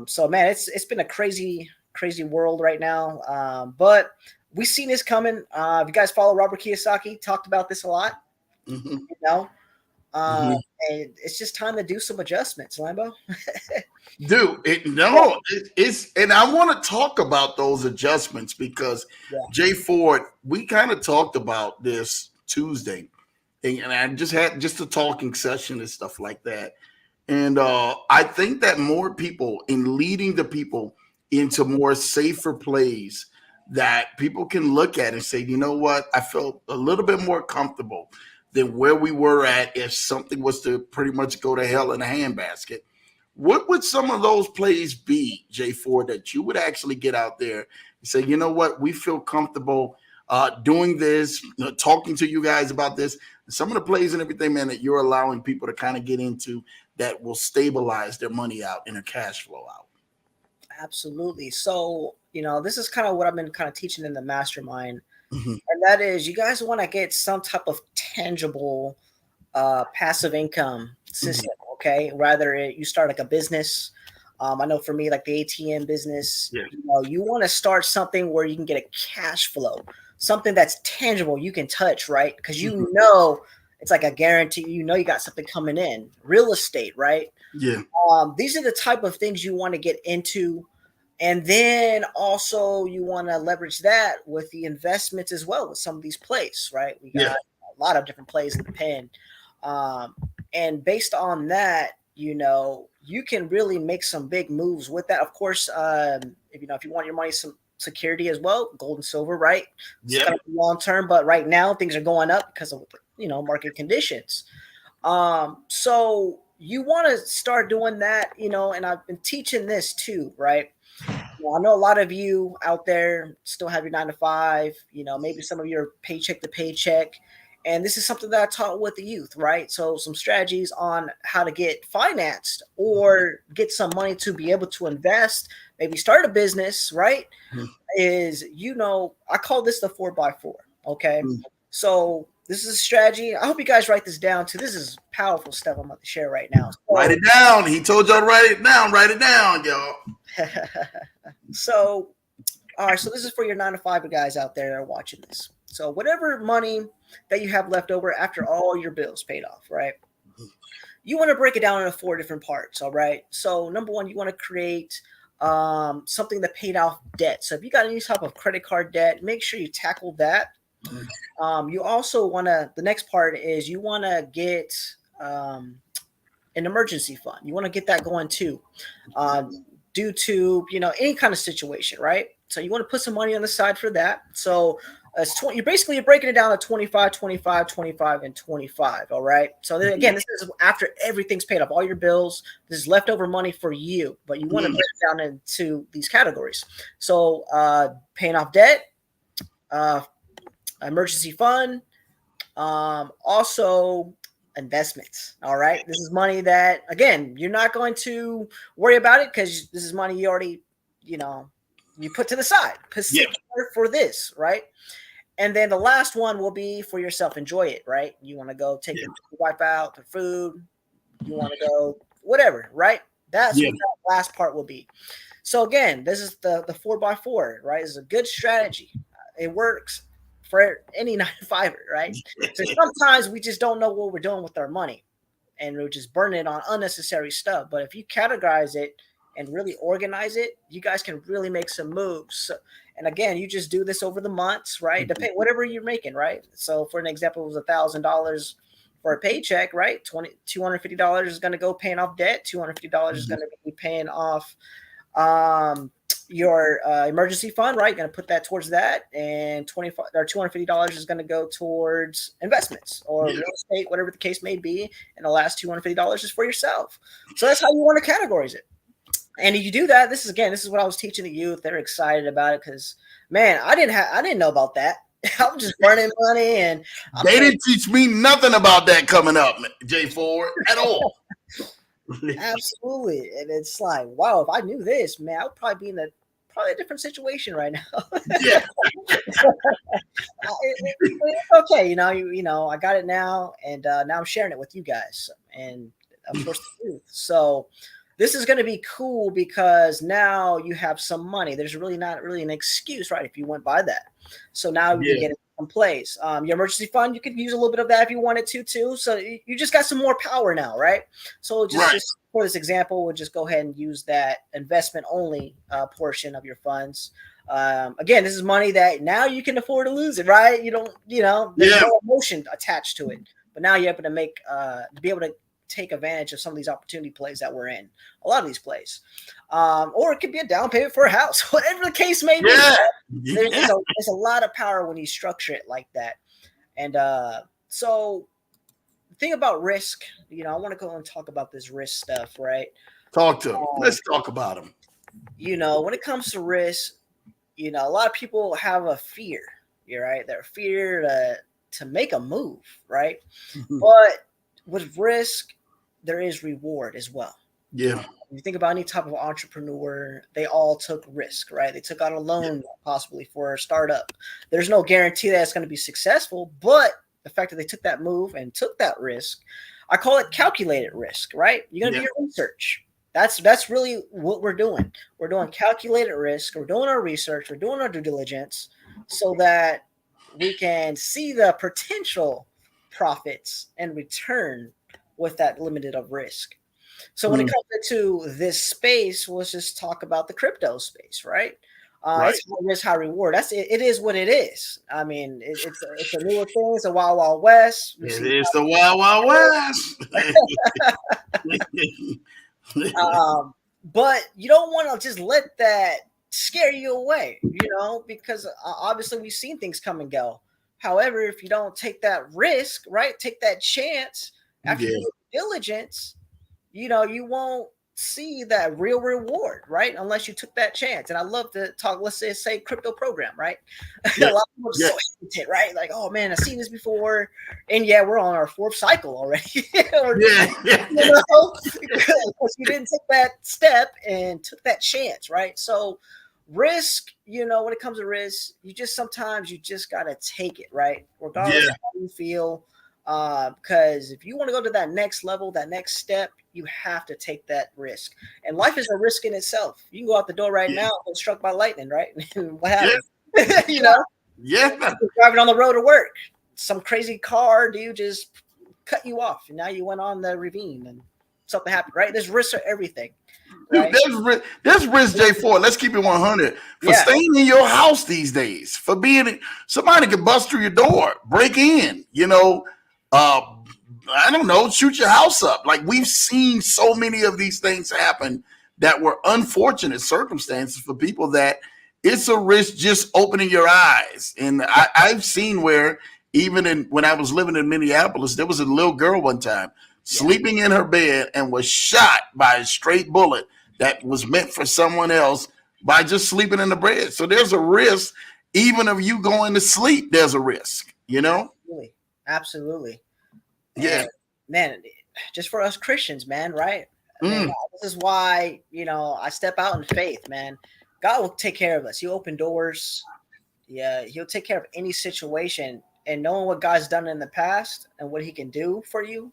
So man, it's been a crazy world right now. But we've seen this coming. If you guys follow Robert Kiyosaki, talked about this a lot, you know, and it's just time to do some adjustments, Lambo. And I want to talk about those adjustments because Jay Ford, we kind of talked about this Tuesday, and I just had a talking session and stuff like that. And I think that more people, in leading the people into more safer plays, that people can look at and say, you know what, I felt a little bit more comfortable than where we were at if something was to pretty much go to hell in a handbasket. What would some of those plays be, Jay Ford, that you would actually get out there and say, you know what, we feel comfortable doing this, talking to you guys about this, some of the plays and everything, man, that you're allowing people to kind of get into that will stabilize their money out and their cash flow out? Absolutely. So, this is kind of what I've been kind of teaching in the mastermind. And that is, you guys want to get some type of tangible passive income system, okay? Rather you start like a business. I know for me, like the ATM business, you want to start something where you can get a cash flow, something that's tangible, you can touch, right? Because it's like a guarantee. You know, you got something coming in. Real estate, right? Yeah. These are the type of things you want to get into. And then also you want to leverage that with the investments as well with some of these plays, right? We got a lot of different plays in the pen. And based on that, you know, you can really make some big moves with that. Of course, if you want your money some security as well, gold and silver, right? Yeah. Long term, but right now things are going up because of, you know, market conditions. So you want to start doing that, you know, and I've been teaching this too, right? Well, I know a lot of you out there still have your 9 to 5, you know, maybe some of your paycheck to paycheck. And this is something that I taught with the youth, right? So some strategies on how to get financed or get some money to be able to invest, maybe start a business, right? Mm-hmm. Is, you know, I call this the 4x4. Okay. Mm-hmm. So this is a strategy. I hope you guys write this down too. This is powerful stuff I'm about to share right now. So, write it down. He told y'all to write it down. Write it down, y'all. So, all right. So this is for your 9 to 5 guys out there that are watching this. So whatever money that you have left over after all your bills paid off, right? You want to break it down into 4 different parts. All right. So number one, you want to create something that paid off debt. So if you got any type of credit card debt, make sure you tackle that. You also want to, the next part is you want to get an emergency fund. You want to get that going too, due to, you know, any kind of situation, right? So you want to put some money on the side for that. So you're breaking it down to 25, 25, 25, and 25. All right. So then, again, this is after everything's paid off, all your bills. This is leftover money for you, but you want to break it down into these categories. So paying off debt, emergency fund, also investments. All right. This is money that, again, you're not going to worry about it because this is money you already, you know, you put to the side for this, right? And then the last one will be for yourself. Enjoy it, right? You want to go take your wife out for food. You want to go whatever, right? That's what that last part will be. So again, this is the 4x4, right? It's a good strategy. It works for any 9 to 5, right? So sometimes we just don't know what we're doing with our money and we're just burning it on unnecessary stuff. But if you categorize it and really organize it, you guys can really make some moves. So, and again, you just do this over the months, right? Depend whatever you're making, right? So for an example, it was $1,000 for a paycheck, right? $250 is going to go paying off debt. $250 is going to be paying off your emergency fund, right? You're going to put that towards that, and $250 is going to go towards investments or real estate, whatever the case may be, and the last $250 is for yourself. So that's how you want to categorize it. And if you do that, this is what I was teaching the youth. They're excited about it because, man, I didn't know about that. I'm just burning money, and they didn't teach me nothing about that coming up, Jay Ford, at all. Absolutely. And it's like, wow, if I knew this, man, I would probably be in a different situation right now. Yeah. It's okay, you know, I got it now, and now I'm sharing it with you guys, and of course the youth. So this is going to be cool because now you have some money. There's really not really an excuse, right? If you went by that. So now you can get it in place. Your emergency fund, you could use a little bit of that if you wanted to too. So you just got some more power now, right? So just for this example, we'll just go ahead and use that investment only portion of your funds. Again, this is money that now you can afford to lose it, right? You don't, there's no emotion attached to it, but now you're able to make, to be able to take advantage of some of these opportunity plays that we're in, a lot of these plays, or it could be a down payment for a house, whatever the case may be. There's a lot of power when you structure it like that. And so the thing about risk, I want to go and talk about this risk stuff, right? Talk to them. Let's talk about them. When it comes to risk, a lot of people have a fear, right? They're fear to make a move, right? But with risk, there is reward as well. Yeah. If you think about any type of entrepreneur, they all took risk, right? They took out a loan possibly for a startup. There's no guarantee that it's going to be successful, but the fact that they took that move and took that risk, I call it calculated risk, right? You're going to do your research. That's really what we're doing. We're doing calculated risk. We're doing our research. We're doing our due diligence so that we can see the potential profits and return with that limited of risk. So when it comes into this space, let's just talk about the crypto space, right? It's high risk, high reward. That's it. It is what it is. I mean, it's a newer thing. It's a wild, wild west. It's the wild, wild west. But you don't want to just let that scare you away, because obviously we've seen things come and go. However, if you don't take that risk, right, take that chance after your diligence, you won't see that real reward, right? Unless you took that chance. And I love to talk, let's say crypto program, right? A lot of people are so hesitant, right? Like, oh man, I've seen this before. And we're on our 4th cycle already. Because you didn't take that step and took that chance, right? So risk, when it comes to risk, sometimes you just gotta take it, right? Regardless of how you feel. Because if you want to go to that next level, that next step, you have to take that risk. And life is a risk in itself. You can go out the door right now and get struck by lightning, right? What happens? You're driving on the road to work. Some crazy car dude just cut you off, and now you went on the ravine and something happened, right? There's risks for everything. Right? Dude, there's risk, J4. Let's keep it 100 for staying in your house these days. For being somebody can bust through your door, break in. I don't know, shoot your house up. Like, we've seen so many of these things happen that were unfortunate circumstances for people that it's a risk just opening your eyes. And I've seen where even when I was living in Minneapolis, there was a little girl one time sleeping in her bed and was shot by a straight bullet that was meant for someone else by just sleeping in the bed. So there's a risk. Even of you going to sleep, there's a risk, Absolutely. Yeah. And, man, just for us Christians, man, right? And, this is why, I step out in faith, man. God will take care of us. He'll open doors. Yeah, he'll take care of any situation. And knowing what God's done in the past and what he can do for you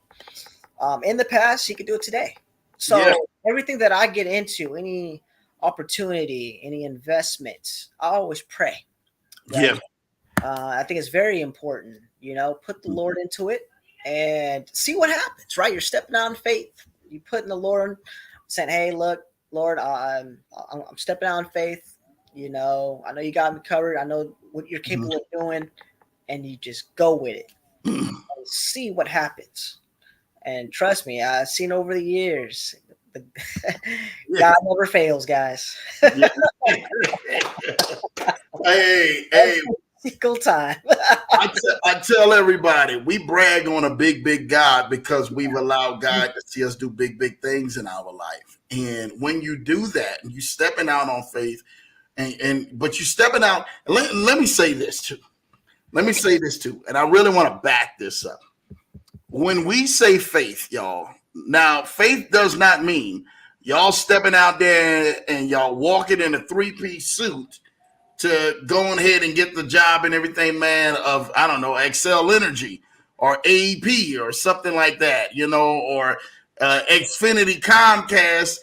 in the past, he can do it today. So everything that I get into, any opportunity, any investments, I always pray. Right? I think it's very important, put the Lord into it and see what happens, right? You're stepping out in faith. You put in the Lord, saying, hey, look, Lord, I'm stepping out in faith. I know you got me covered. I know what you're capable of doing. And you just go with it. See what happens. And trust me, I've seen over the years, God never fails, guys. Hey. Single time. I tell everybody, we brag on a big God because we've allowed God to see us do big things in our life. And when you do that, you stepping out on faith, but you stepping out. Let me say this too. And I really want to back this up. When we say faith, y'all, now faith does not mean y'all stepping out there and y'all walking in a 3-piece suit to go ahead and get the job and everything, man, of, I don't know, Excel Energy or AEP or something like that, or Xfinity Comcast,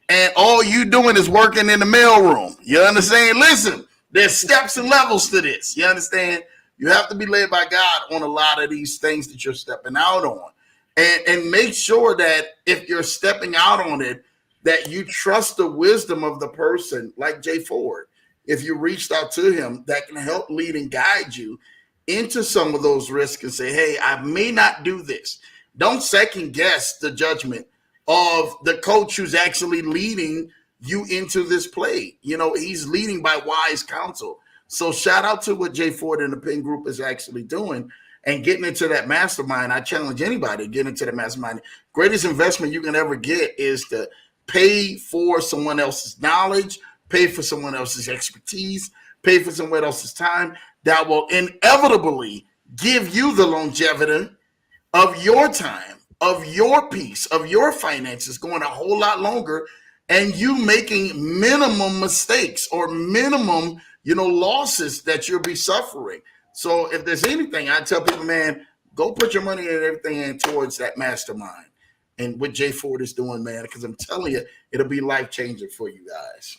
and all you doing is working in the mailroom. You understand? Listen, there's steps and levels to this. You understand? You have to be led by God on a lot of these things that you're stepping out on. And make sure that if you're stepping out on it, that you trust the wisdom of the person like Jay Ford. If you reached out to him, that can help lead and guide you into some of those risks and say, hey, I may not do this. Don't second guess the judgment of the coach who's actually leading you into this play. He's leading by wise counsel. So shout out to what Jay Ford and the Pin Group is actually doing and getting into that mastermind. I challenge anybody to get into the mastermind. Greatest investment you can ever get is to pay for someone else's knowledge, pay for someone else's expertise, pay for someone else's time that will inevitably give you the longevity of your time, of your peace, of your finances going a whole lot longer, and you making minimum mistakes or minimum losses that you'll be suffering. So if there's anything, I tell people, man, go put your money and everything in towards that mastermind and what Jay Ford is doing, man, because I'm telling you, it'll be life-changing for you guys.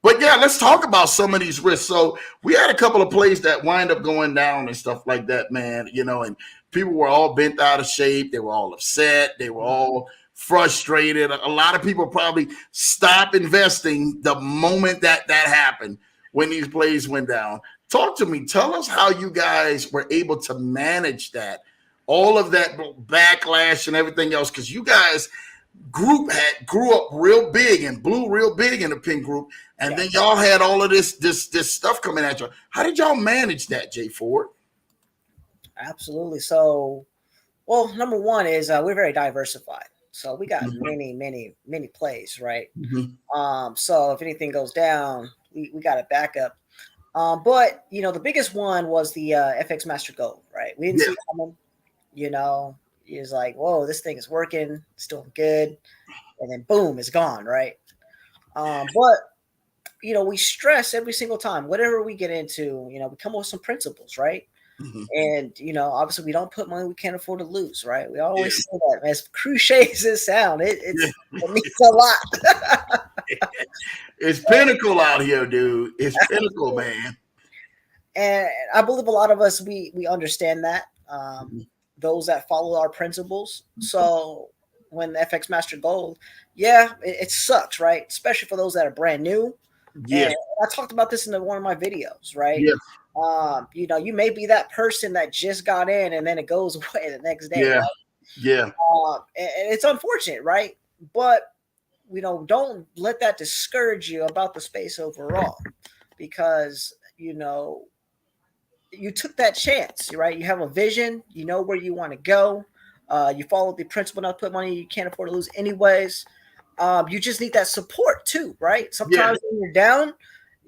But yeah, let's talk about some of these risks. So we had a couple of plays that wind up going down and stuff like that, man. And people were all bent out of shape. They were all upset. They were all frustrated. A lot of people probably stopped investing the moment that happened when these plays went down. Talk to me. Tell us how you guys were able to manage that, all of that backlash and everything else, because you guys grew up real big and blew real big in the Pin Group, and then y'all had all of this stuff coming at you. How did y'all manage that, Jay Ford? Absolutely. So, well, number one is we're very diversified. So we got many plays, right? So if anything goes down, we got a backup. But the biggest one was the FX Master Gold, right? We didn't see it coming. It's like, whoa, this thing is working, it's doing good, and then boom, it's gone, right? But we stress every single time, whatever we get into, we come up with some principles, right? And obviously we don't put money we can't afford to lose, right? We always say that, as cliche as it sounds, it means a lot. It's pinnacle out here, dude. It's pinnacle, man. And I believe a lot of us we understand that. Those that follow our principles. So when the FX Master Gold, it sucks, right? Especially for those that are brand new. Yeah, and I talked about this in one of my videos, right? Yeah. You may be that person that just got in and then it goes away the next day. Yeah. Right? Yeah. And it's unfortunate, right? But don't let that discourage you about the space overall, because you took that chance, right? You have a vision, you know where you want to go. You follow the principle not to put money you can't afford to lose anyways. You just need that support too, right? Sometimes when you're down,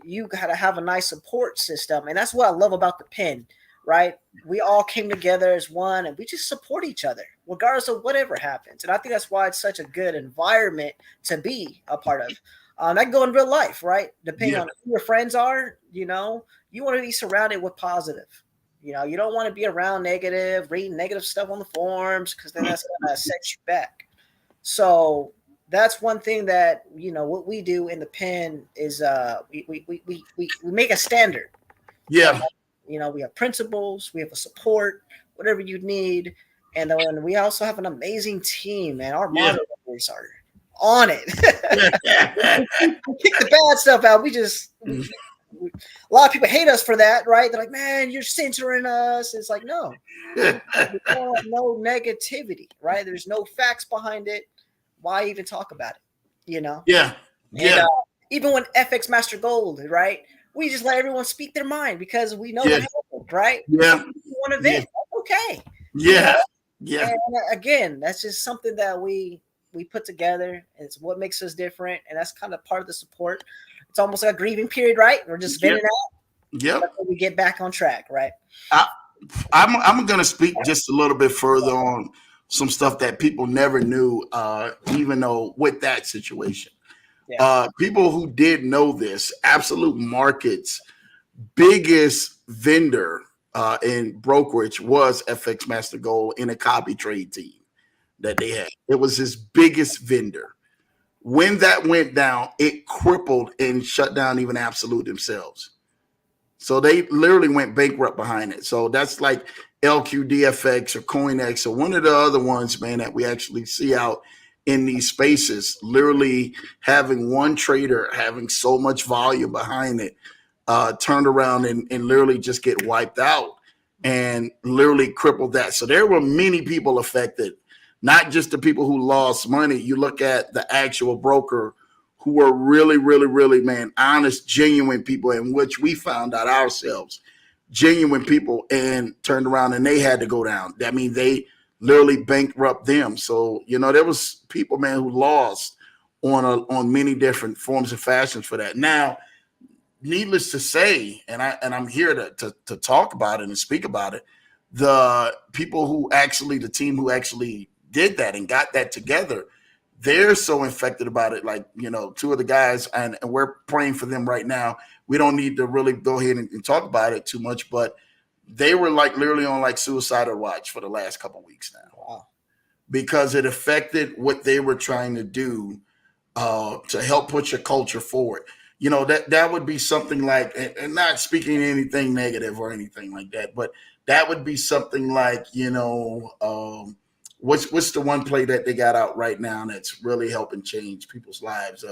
you got to have a nice support system. And that's what I love about the Pin, right? We all came together as one and we just support each other regardless of whatever happens. And I think that's why it's such a good environment to be a part of. That can go in real life, right? Depending on who your friends are, you want to be surrounded with positive. You don't want to be around negative, reading negative stuff on the forums, because then that's going to set you back. So that's one thing that, what we do in the Pin is we make a standard. Yeah. We have principles, we have a support, whatever you need. And then we also have an amazing team, and our moderators are on it. We kick the bad stuff out. A lot of people hate us for that, right? They're like, man, you're censoring us. It's like, no, no negativity, right? There's no facts behind it. Why even talk about it? Yeah. And, even when FX Master Gold, right? We just let everyone speak their mind because we know what happened, right? Yeah. You want to vent, okay. Yeah. Yeah. And again, that's just something that we put together. It's what makes us different, and that's kind of part of the support. It's almost like a grieving period, right? We're just venting out. Yep. We get back on track, right? I'm going to speak just a little bit further on some stuff that people never knew, even though with that situation. People who did know this, Absolute Markets' biggest vendor in brokerage was FX Master Gold in a copy trade team that they had. It was his biggest vendor. When that went down, it crippled and shut down even Absolute themselves. So they literally went bankrupt behind it. So that's like LQDFX or CoinX or one of the other ones, man, that we actually see out in these spaces, literally having one trader having so much volume behind it, turned around and literally just get wiped out and literally crippled that. So there were many people affected. Not just the people who lost money. You look at the actual broker who were really, really, really, man, honest, genuine people, in which we found out ourselves, genuine people, and turned around and they had to go down. I mean, they literally bankrupt them. So, there was people, man, who lost on many different forms and fashions for that. Now, needless to say, and I'm here to talk about it and speak about it, the people who actually, the team who actually did that and got that together, they're so infected about it. Like, two of the guys, and we're praying for them right now. We don't need to really go ahead and talk about it too much, but they were like literally on like suicidal watch for the last couple of weeks now. Wow. Because it affected what they were trying to do to help push your culture forward. that would be something like, and not speaking anything negative or anything like that, but that would be something like, what's the one play that they got out right now that's really helping change people's lives,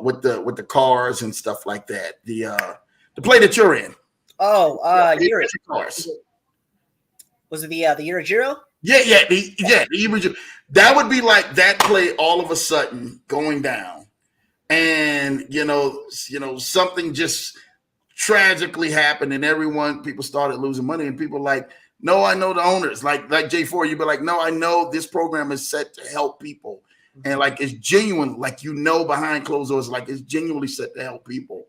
with the cars and stuff like that, the play that you're in. Oh, Yuri. Cars. Was it the Yurajiro? Yeah, that would be like that play all of a sudden going down, and something just tragically happened, and people started losing money, and people like, no, I know the owners, like J4, you'd be like, no, I know this program is set to help people, and like it's genuine, like behind closed doors, like it's genuinely set to help people.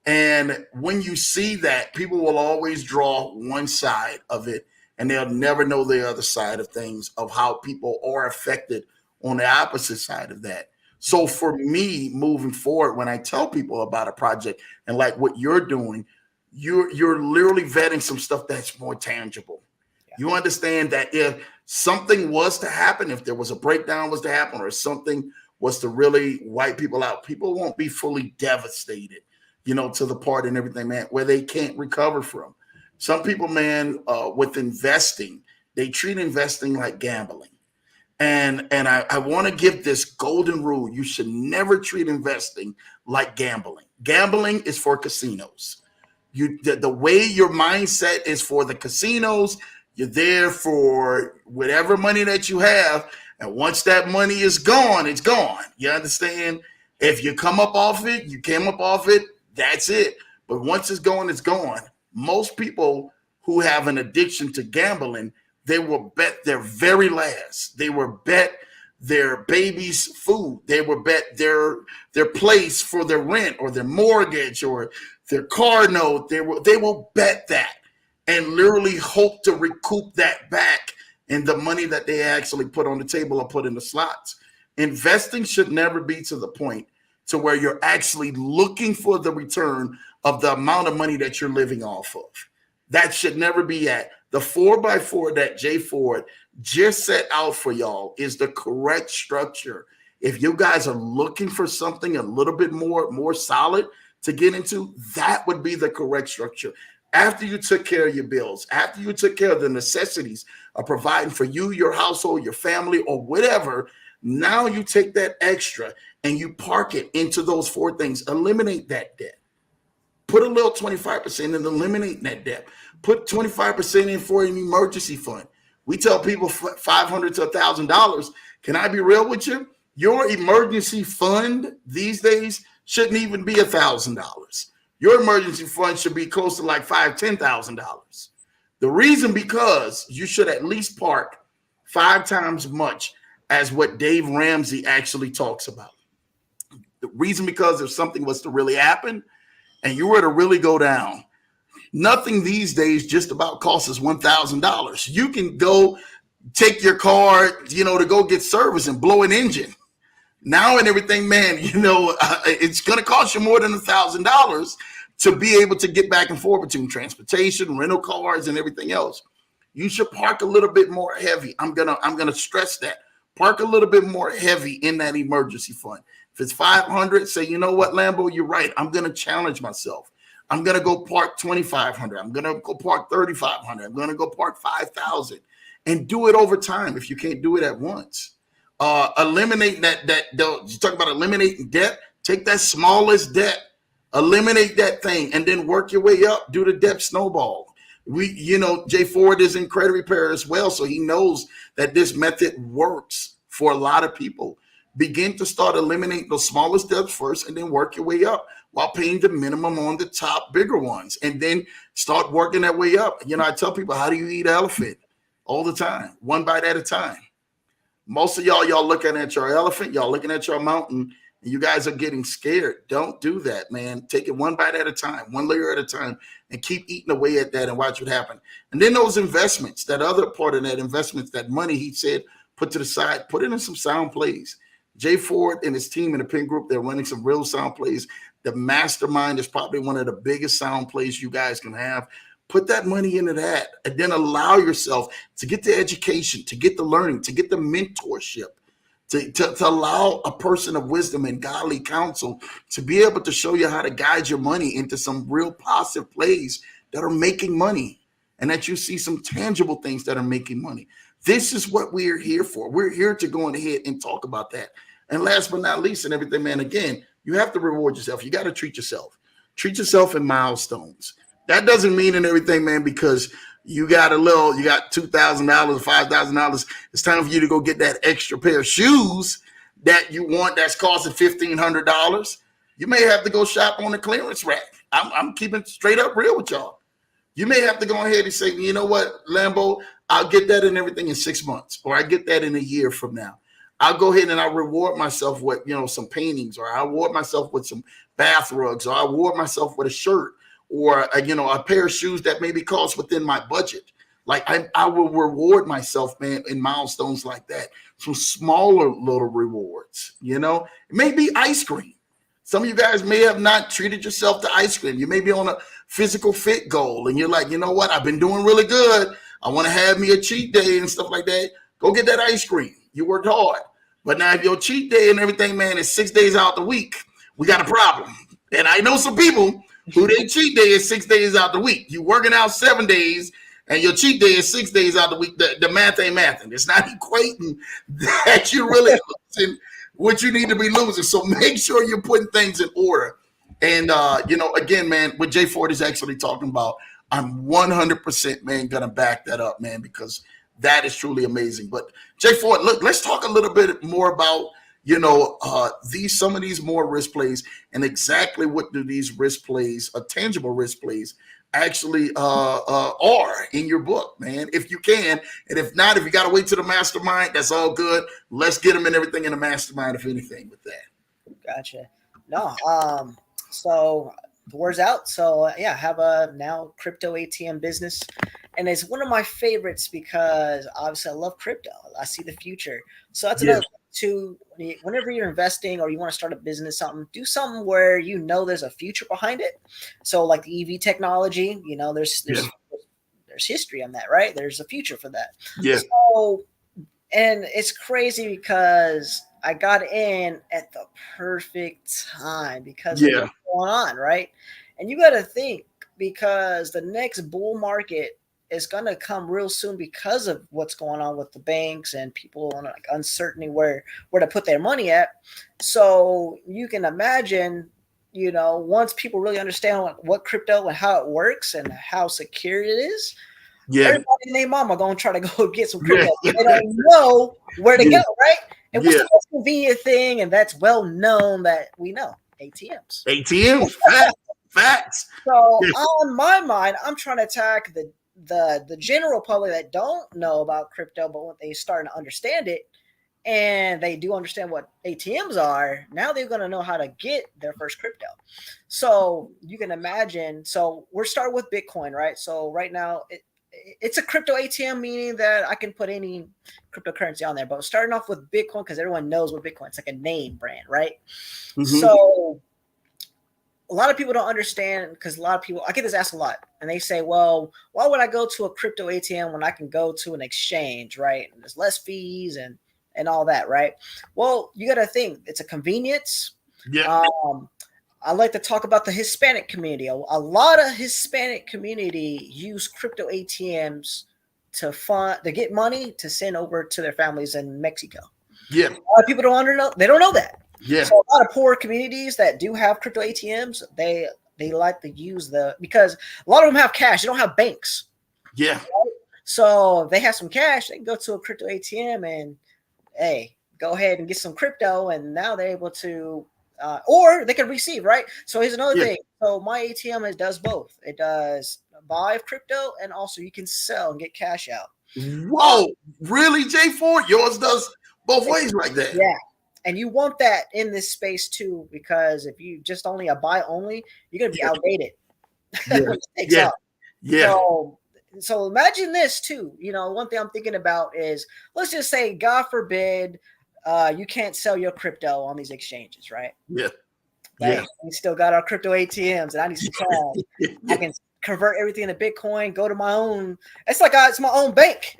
And when you see that, people will always draw one side of it, and they'll never know the other side of things, of how people are affected on the opposite side of that. So for me, moving forward, when I tell people about a project and like what you're doing, you're literally vetting some stuff that's more tangible. Yeah. You understand that if something was to happen, if there was a breakdown was to happen, or something was to really wipe people out, people won't be fully devastated, to the part and everything, man, where they can't recover from. Some people, man, with investing, they treat investing like gambling. And I want to give this golden rule. You should never treat investing like gambling. Gambling is for casinos. The way your mindset is for the casinos, you're there for whatever money that you have. And once that money is gone, it's gone. You understand? If you come up off it, you came up off it, that's it. But once it's gone, it's gone. Most people who have an addiction to gambling, they will bet their very last. They will bet their baby's food. They will bet their place for their rent or their mortgage or their car note. They will bet that and literally hope to recoup that back in the money that they actually put on the table or put in the slots. Investing should never be to the point to where you're actually looking for the return of the amount of money that you're living off of. That should never be at. The 4x4 that Jay Ford just set out for y'all is the correct structure. If you guys are looking for something a little bit more solid to get into, that would be the correct structure. After you took care of your bills, after you took care of the necessities of providing for you, your household, your family, or whatever, now you take that extra and you park it into those four things. Eliminate that debt. Put a little 25% and eliminate that debt. Put 25% in for an emergency fund. We tell people $500 to $1,000. Can I be real with you? Your emergency fund these days shouldn't even be $1,000. Your emergency fund should be close to like $5,000, $10,000. The reason, because you should at least park 5 times much as what Dave Ramsey actually talks about. The reason, because if something was to really happen and you were to really go down, nothing these days just about costs us $1,000. You can go take your car, to go get service and blow an engine. Now and everything, man, it's going to cost you more than $1,000 to be able to get back and forth between transportation, rental cars, and everything else. You should park a little bit more heavy. I'm gonna stress that. Park a little bit more heavy in that emergency fund. If it's $500, say, you know what, Lambo, you're right. I'm gonna challenge myself. I'm gonna go park $2,500. I'm gonna go park $3,500. I'm gonna go park $5,000, and do it over time. If you can't do it at once, eliminate that. You talk about eliminating debt. Take that smallest debt, eliminate that thing, and then work your way up. Do the debt snowball. Jay Ford is in credit repair as well, so he knows that this method works for a lot of people. Begin to start eliminating the smallest debts first, and then work your way up while paying the minimum on the top bigger ones, and then start working that way up. I tell people, how do you eat elephant? All the time, one bite at a time. Most of y'all looking at your elephant, y'all looking at your mountain, and you guys are getting scared. Don't do that, man. Take it one bite at a time, one layer at a time, and keep eating away at that and watch what happens. And then those investments, that other part of that investments, that money he said, put to the side, put it in some sound plays. Jay Ford and his team in the Pin Group, they're running some real sound plays. The mastermind is probably one of the biggest sound plays you guys can have. Put that money into that, and then allow yourself to get the education, to get the learning, to get the mentorship, to allow a person of wisdom and godly counsel to be able to show you how to guide your money into some real positive plays that are making money, and that you see some tangible things that are making money. This is what we're here for. We're here to go ahead and talk about that. And last but not least, and everything, man, again, you have to reward yourself. You got to treat yourself. Treat yourself in milestones. That doesn't mean in everything, man, because you got $2,000, $5,000. It's time for you to go get that extra pair of shoes that you want that's costing $1,500. You may have to go shop on the clearance rack. I'm keeping straight up real with y'all. You may have to go ahead and say, you know what, Lambo, I'll get that and everything in 6 months, or I get that in a year from now. I'll go ahead and I'll reward myself with, some paintings, or I'll reward myself with some bath rugs, or I'll reward myself with a shirt, or a pair of shoes that maybe cost within my budget. Like I will reward myself, man, in milestones like that. Some smaller little rewards, it may be ice cream. Some of you guys may have not treated yourself to ice cream. You may be on a physical fit goal and you're like, you know what? I've been doing really good. I want to have me a cheat day and stuff like that. Go get that ice cream. You worked hard. But now if your cheat day and everything, man, is 6 days out the week, we got a problem. And I know some people who their cheat day is 6 days out the week. You working out 7 days and your cheat day is 6 days out the week. The math ain't mathing. It's not equating that you're really losing what you need to be losing. So make sure you're putting things in order. And, again, man, what Jay Ford is actually talking about, I'm 100%, man, going to back that up, man, because that is truly amazing. But Jay Ford, look, let's talk a little bit more about, some of these more risk plays and exactly what do these risk plays, tangible risk plays, actually are in your book, man, if you can. And if not, if you got to wait to the mastermind, that's all good. Let's get them and everything in the mastermind, if anything, with that. Gotcha. No, so the word's out. So yeah, I have a now crypto ATM business, and it's one of my favorites because obviously I love crypto. I see the future. So that's another thing too. Whenever you're investing or you want to start a business, do something where there's a future behind it. So like the EV technology, there's history on that, right? There's a future for that. Yeah. So, and it's crazy because I got in at the perfect time because of what's going on, right? And you got to think, because the next bull market is going to come real soon because of what's going on with the banks and people on like uncertainty where to put their money at. So you can imagine, once people really understand what crypto and how it works and how secure it is, everybody and their mama going to try to go get some crypto. They don't know where to go, right? And what's the most convenient thing, and that's well known that we know? ATMs. ATMs, facts. So on my mind, I'm trying to attack the general public that don't know about crypto, but when they start to understand it and they do understand what ATMs are, now they're going to know how to get their first crypto. So you can imagine, so we're starting with Bitcoin, right? So right now it's a crypto ATM, meaning that I can put any cryptocurrency on there, but starting off with Bitcoin, because everyone knows what Bitcoin, it's like a name brand, right? Mm-hmm. So a lot of people don't understand, because a lot of people, I get this asked a lot, and they say, well, why would I go to a crypto ATM when I can go to an exchange, right? And there's less fees and all that, right? Well, you got to think, it's a convenience. Yeah. I like to talk about the Hispanic community. A lot of Hispanic community use crypto ATMs to get money to send over to their families in Mexico. Yeah. A lot of people don't know that. Yeah. So a lot of poor communities that do have crypto ATMs, they like to use because a lot of them have cash. They don't have banks. Yeah. Right? So if they have some cash, they can go to a crypto ATM and, hey, go ahead and get some crypto. And now they're able to, or they can receive, right? So here's another thing. So my ATM, does both. It does buy crypto, and also you can sell and get cash out. Whoa, really, Jay Ford? Yours does both ways like that? Yeah. And you want that in this space too, because if you just only a buy only, you're going to be outdated. Yeah. So imagine this too. One thing I'm thinking about is, let's just say, God forbid, you can't sell your crypto on these exchanges, right? Yeah. Like, we still got our crypto ATMs, and I need some cash. convert everything to Bitcoin, go to my own. It's my own bank.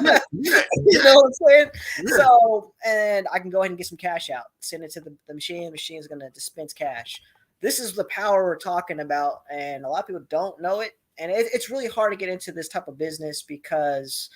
Yeah. You know what I'm saying? Yeah. So, and I can go ahead and get some cash out, send it to the machine. The machine is going to dispense cash. This is the power we're talking about, and a lot of people don't know it. And it's really hard to get into this type of business because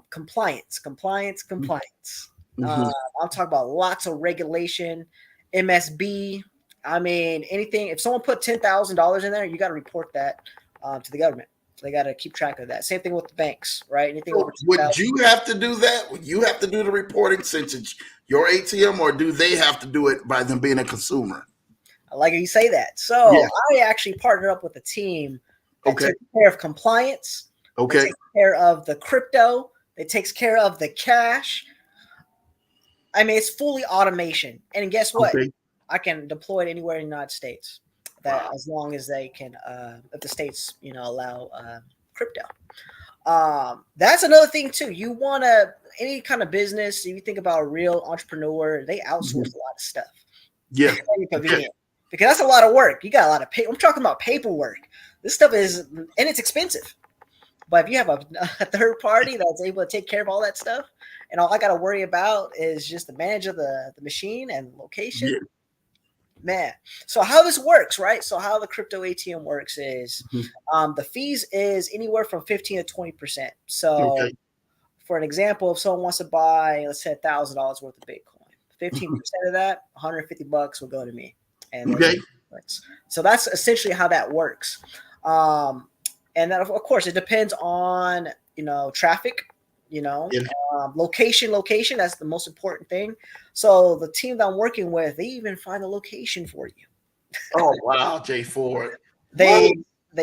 compliance. Mm-hmm. I'm talking about lots of regulation, MSB. I mean, anything. If someone put $10,000 in there, you got to report that to the government. They got to keep track of that. Same thing with the banks, right? Anything So over would you have to do that? Would you have to do the reporting since it's your ATM, or do they have to do it by them being a consumer? I like you say that. So Yeah. I actually partnered up with a team that Okay. takes care of compliance. Okay. They take care of the crypto. It takes care of the cash. I mean, it's fully automation. And guess what? Okay. I can deploy it anywhere in the United States. That as long as they can, if the states, allow crypto. That's another thing too. You want any kind of business. If you think about a real entrepreneur, they outsource a lot of stuff. Yeah. It's very convenient because that's a lot of work. You got a lot of I'm talking about paperwork. This stuff and it's expensive. But if you have a third party that's able to take care of all that stuff, and all I got to worry about is just the manage of the machine and location. Yeah. Man, so how this works, right? So how the crypto ATM works is the fees is anywhere from 15 to 20%. So for an example, if someone wants to buy, let's say $1,000 worth of Bitcoin, 15% of that, $150 will go to me. And so that's essentially how that works. And then of course it depends on, traffic, location, that's the most important thing. So the team that I'm working with, they even find a location for you. Oh wow, Jay Ford. They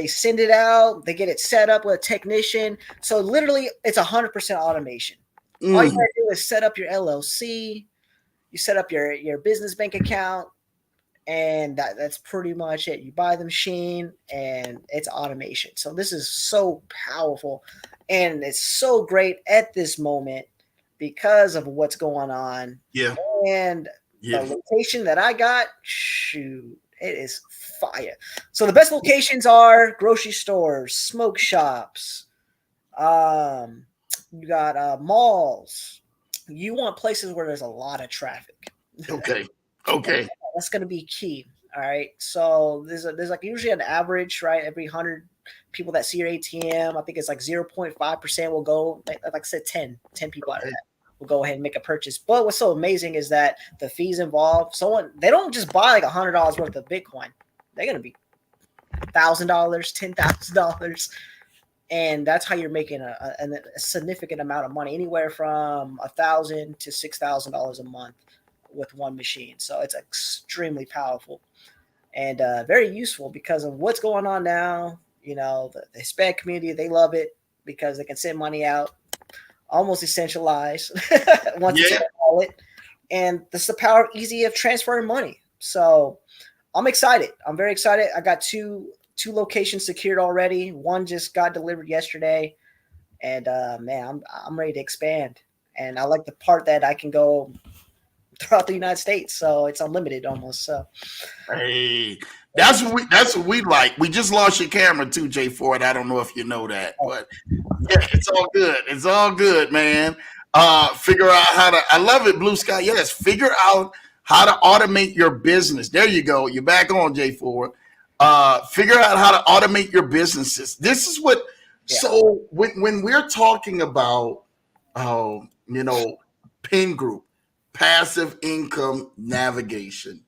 send it out, they get it set up with a technician. So literally it's 100% automation. All you gotta do is set up your LLC, you set up your business bank account, and that's pretty much it. You buy the machine and it's automation. So this is so powerful. And it's so great at this moment because of what's going on. Yeah. And the location that I got, shoot, it is fire. So the best locations are grocery stores, smoke shops. You got malls. You want places where there's a lot of traffic. Okay. That's going to be key. All right. So there's like usually an average, right? Every 100 people that see your ATM, I think it's like 0.5% will go, like I said, 10 people out of that will go ahead and make a purchase. But what's so amazing is that the fees involved, they don't just buy like $100 worth of Bitcoin. They're going to be $1,000, $10,000. And that's how you're making a significant amount of money, anywhere from $1,000 to $6,000 a month with one machine. So it's extremely powerful and very useful because of what's going on now. The Hispanic community, they love it because they can send money out, almost decentralized once you call it. And this is the power easy of transferring money. So I'm excited. I'm very excited. I got two locations secured already. One just got delivered yesterday. And man, I'm ready to expand. And I like the part that I can go throughout the United States, so it's unlimited almost. So, hey, that's what we like. We just lost your camera too, Jay Ford. I don't know if you know that, but yeah, it's all good. It's all good, man. Figure out how to. I love it, Blue Sky. Yes, figure out how to automate your business. There you go. You're back on, Jay Ford. Figure out how to automate your businesses. This is what. Yeah. So when we're talking about, Pin Group. Passive income navigation.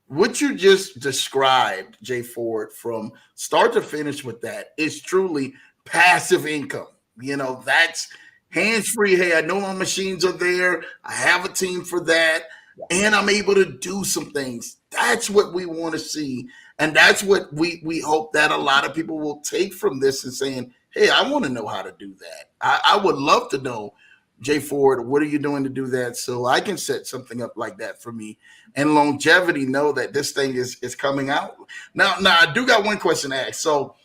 What you just described, Jay Ford, from start to finish with that is truly passive income. That's hands-free. Hey, I know my machines are there. I have a team for that. And I'm able to do some things. That's what we want to see. And that's what we hope that a lot of people will take from this and saying, hey, I want to know how to do that. I would love to know, Jay Ford, what are you doing to do that so I can set something up like that for me and longevity, know that this thing is coming out. Now, I do got one question to ask. So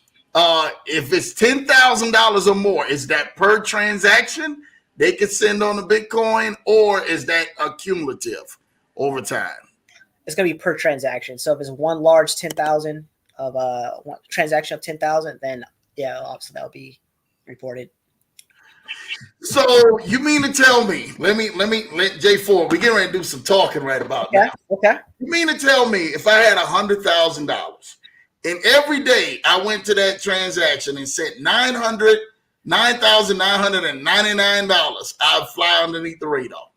if it's $10,000 or more, is that per transaction they could send on the Bitcoin, or is that accumulative over time? It's going to be per transaction. So if it's one large 10,000, of one transaction of 10,000, then yeah, obviously that'll be reported. So you mean to tell me? Let J4. We getting ready to do some talking right about Okay. now. Okay. You mean to tell me if I had $100,000 and every day I went to that transaction and sent $9,999, I'd fly underneath the radar.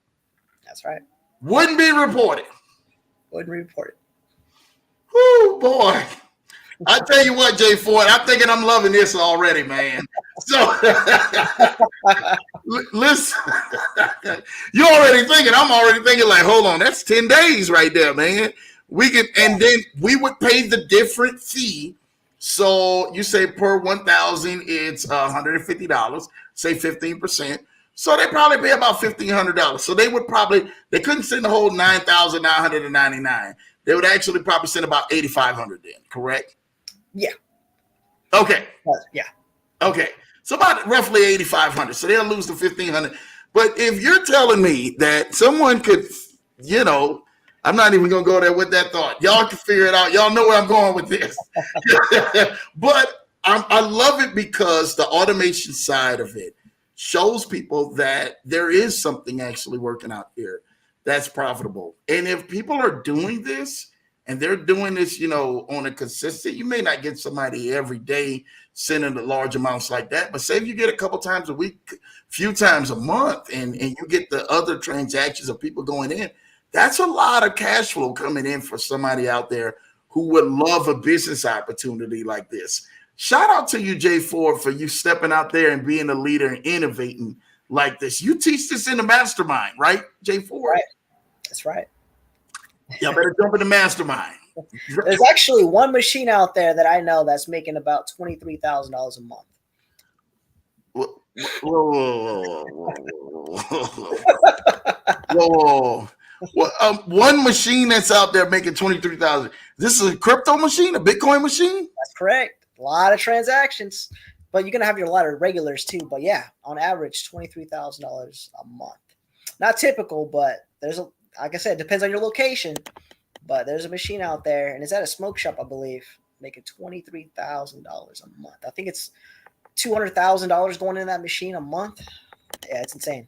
That's right. Wouldn't be reported. Wouldn't report it. Whoo, boy. I tell you what, Jay Ford, I'm thinking I'm loving this already, man. So listen, you're already thinking, I'm already thinking like, hold on, that's 10 days right there, man. We can, and then we would pay the different fee. So you say per 1,000, it's $150, say 15%. So they probably pay about $1,500. So they couldn't send the whole 9,999. They would actually probably send about 8,500 then, correct? Yeah. Okay. Yeah. Okay. So about roughly 8,500. So they'll lose the 1,500. But if you're telling me that someone could, I'm not even going to go there with that thought. Y'all can figure it out. Y'all know where I'm going with this. But I love it because the automation side of it shows people that there is something actually working out here that's profitable. And if people are doing this and they're doing this, on a consistent, you may not get somebody every day sending the large amounts like that, but say if you get a couple times a week, few times a month, and you get the other transactions of people going in, that's a lot of cash flow coming in for somebody out there who would love a business opportunity like this. Shout out to you, Jay Ford, for you stepping out there and being a leader and innovating like this. You teach this in the mastermind, right, Jay Ford? Right. That's right. Y'all better jump in the mastermind. There's actually one machine out there that I know that's making about $23,000 a month. Whoa. One machine that's out there making 23,000. This is a crypto machine, a Bitcoin machine? That's correct. A lot of transactions, but you're gonna have your lot of regulars too. But yeah, on average, $23,000 a month. Not typical, but like I said, it depends on your location. But there's a machine out there, and it's at a smoke shop, I believe, making $23,000 a month. I think it's $200,000 going in that machine a month. Yeah, it's insane.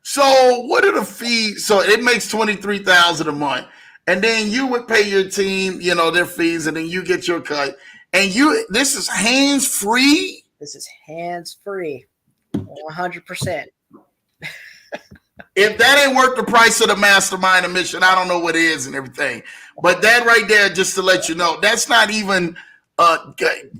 So what are the fees? So it makes $23,000 a month, and then you would pay your team, their fees, and then you get your cut. And this is hands free. This is hands free, 100%. If that ain't worth the price of the mastermind admission, I don't know what is and everything. But that right there, just to let you know, that's not even,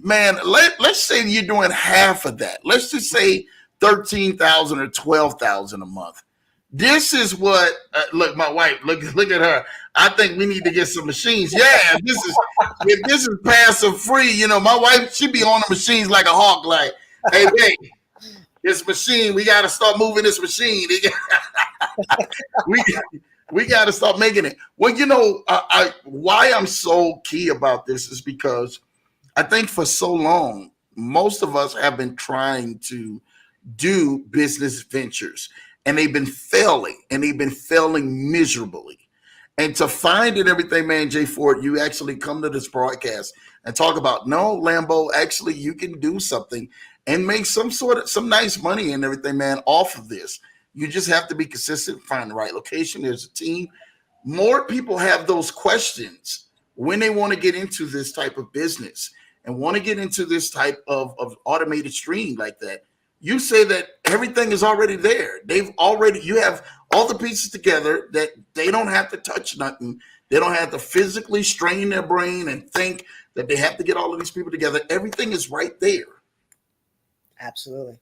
man. Let's say you're doing half of that. Let's just say 13,000 or 12,000 a month. This is what. Look, my wife. Look at her. I think we need to get some machines. Yeah, if this is passive free, my wife, she be on the machines like a hawk. Like, hey, this machine, we got to start moving this machine. we got to start making it. Well, why I'm so key about this is because I think for so long, most of us have been trying to do business ventures, and they've been failing, miserably. And to find it, everything, man, Jay Ford, you actually come to this broadcast and talk about, no, Lambo, actually, you can do something and make some nice money and everything, man, off of this. You just have to be consistent, find the right location. There's a team. More people have those questions when they want to get into this type of business and want to get into this type of automated stream like that. You say that everything is already there. You have all the pieces together that they don't have to touch nothing. They don't have to physically strain their brain and think that they have to get all of these people together. Everything is right there. Absolutely.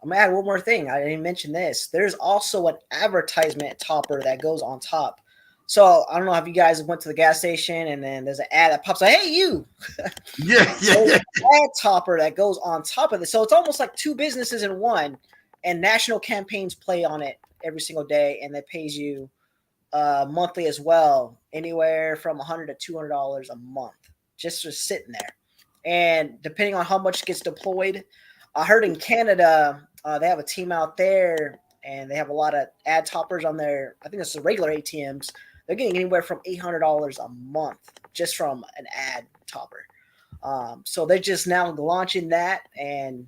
I'm gonna add one more thing. I didn't mention this. There's also an advertisement topper that goes on top. So I don't know if you guys went to the gas station and then there's an ad that pops up, hey, you. Yeah. Ad topper that goes on top of this. So it's almost like two businesses in one, and national campaigns play on it every single day, and that pays you monthly as well, anywhere from $100 to $200 a month, just for sitting there. And depending on how much gets deployed, I heard in Canada, they have a team out there, and they have a lot of ad toppers on their, I think it's the regular ATMs. They're getting anywhere from $800 a month just from an ad topper. So they're just now launching that, and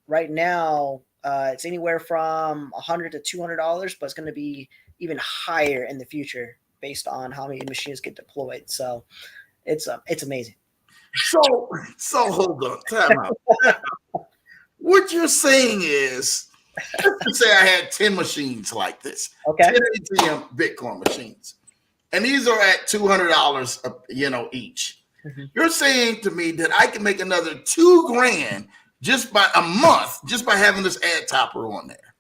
right now it's anywhere from $100 to $200, but it's going to be even higher in the future based on how many machines get deployed. So it's amazing. So hold on, time out. What you're saying is, let's say I had 10 machines like this, Okay. 10 ATM Bitcoin machines, and these are at $200, each. Mm-hmm. You're saying to me that I can make another $2,000 just by a month, just by having this ad topper on there.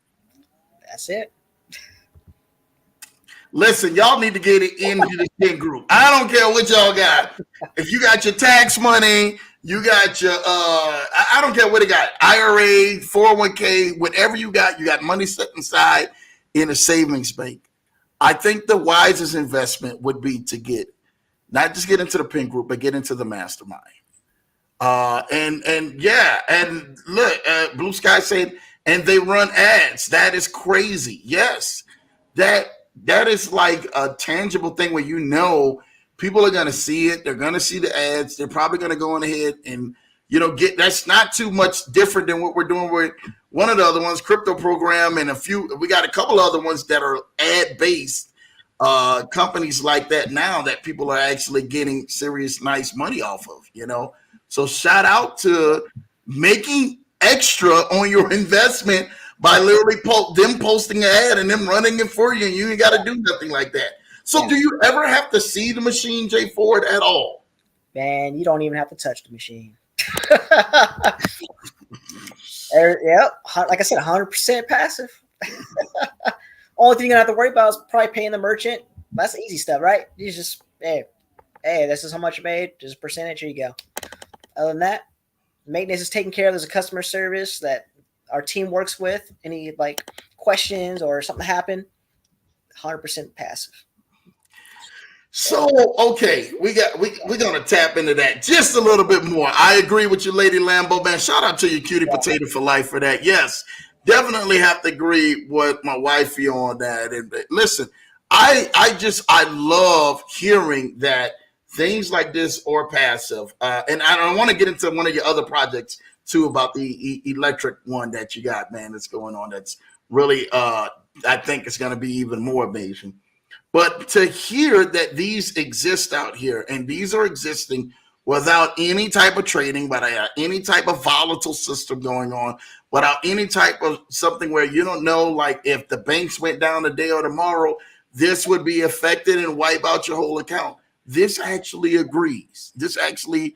That's it. Listen, y'all need to get it into the 10 group. I don't care what y'all got. If you got your tax money, you got your I don't care what it got. IRA, 401k, whatever you got money set aside in a savings bank. I think the wisest investment would be to not just get into the pin group, but get into the mastermind. And look, Blue Sky said, and they run ads. That is crazy. Yes, that is like a tangible thing where people are going to see it. They're going to see the ads. They're probably going to go on ahead and, that's not too much different than what we're doing with one of the other ones, Crypto Program, and we got a couple other ones that are ad-based companies like that now that people are actually getting serious, nice money off of, So shout out to making extra on your investment by literally them posting an ad and them running it for you, and you ain't got to do nothing like that. So do you ever have to see the machine, Jay Ford, at all? Man, you don't even have to touch the machine. Yep, like I said, 100% passive. Only thing you're going to have to worry about is probably paying the merchant. That's the easy stuff, right? You just, hey, this is how much you made. Just a percentage. Here you go. Other than that, maintenance is taken care of. There's a customer service that our team works with. Any like questions or something happen, 100% passive. So okay, we're gonna tap into that just a little bit more. I agree with you, Lady Lambo, man. Shout out to you, Cutie Potato for Life, for that. Yes, definitely have to agree with my wifey on that. And listen, I love hearing that things like this are passive. And I want to get into one of your other projects too about the electric one that you got, man, that's going on. That's really, I think it's going to be even more amazing. But to hear that these exist out here, and these are existing without any type of trading, without any type of volatile system going on, without any type of something where you don't know, like if the banks went down today or tomorrow, this would be affected and wipe out your whole account. This actually agrees. This actually,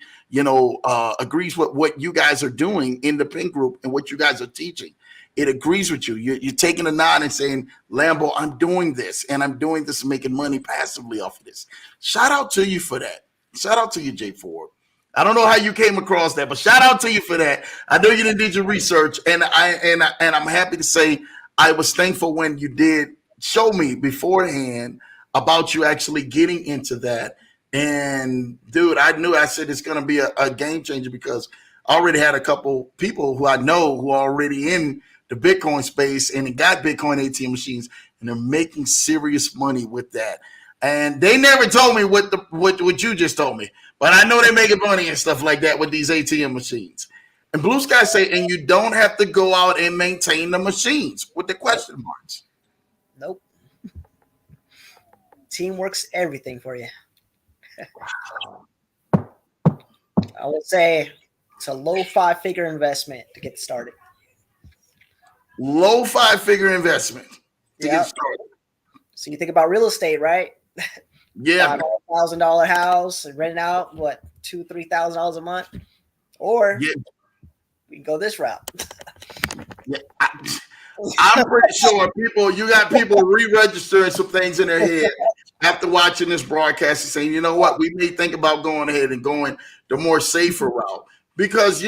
agrees with what you guys are doing in the Pink Group and what you guys are teaching. It agrees with you. You're taking a nod and saying, Lambo, I'm doing this, and I'm doing this and making money passively off of this. Shout out to you for that. Shout out to you, Jay Ford. I don't know how you came across that, but shout out to you for that. I know you didn't do your research, and I'm happy to say I was thankful when you did show me beforehand about you actually getting into that. And dude, I said it's going to be a game changer, because I already had a couple people who I know who are already in the Bitcoin space and got Bitcoin ATM machines, and they're making serious money with that. And they never told me what you just told me, but I know they're making money and stuff like that with these ATM machines. And Blue Sky say, and you don't have to go out and maintain the machines with the question marks. Nope. Teamwork's everything for you. I would say it's a low 5-figure investment to get started. Low 5-figure investment to get started. So you think about real estate, right? Yeah. $500,000 house and renting out $2,000-$3,000 a month, or we can go this route. Yeah, I'm pretty sure you got people re-registering some things in their head after watching this broadcast and saying, you know what, we may think about going ahead and going the more safer route, because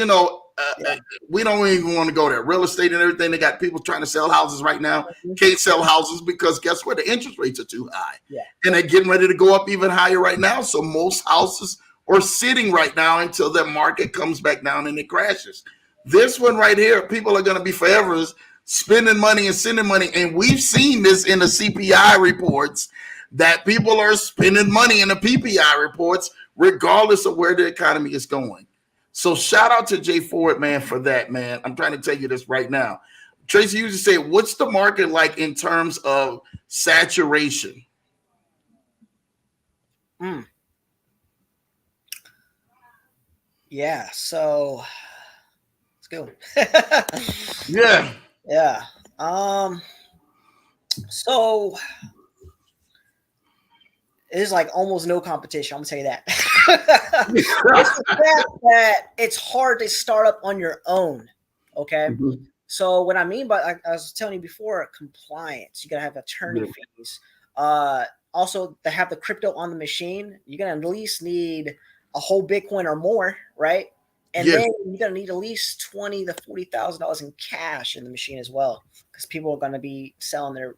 we don't even want to go there. Real estate and everything, they got people trying to sell houses right now. Can't sell houses because guess what? The interest rates are too high. Yeah. And they're getting ready to go up even higher right now. So most houses are sitting right now until the market comes back down and it crashes. This one right here, people are going to be forever spending money and sending money. And we've seen this in the CPI reports that people are spending money in the PPI reports, regardless of where the economy is going. So shout out to Jay Ford, man, for that, man. I'm trying to tell you this right now. Tracy used to say, what's the market like in terms of saturation? Yeah, so let's go. Yeah. Yeah. So it is like almost no competition. I'm gonna tell you that. It's the fact that it's hard to start up on your own. Okay. Mhm. So what I mean by, I was telling you before, compliance. You gotta have attorney Yeah. fees. Also to have the crypto on the machine, you're gonna at least need a whole Bitcoin or more, right? And Yeah. then you're gonna need at least $20,000 to $40,000 in cash in the machine as well, because people are gonna be selling their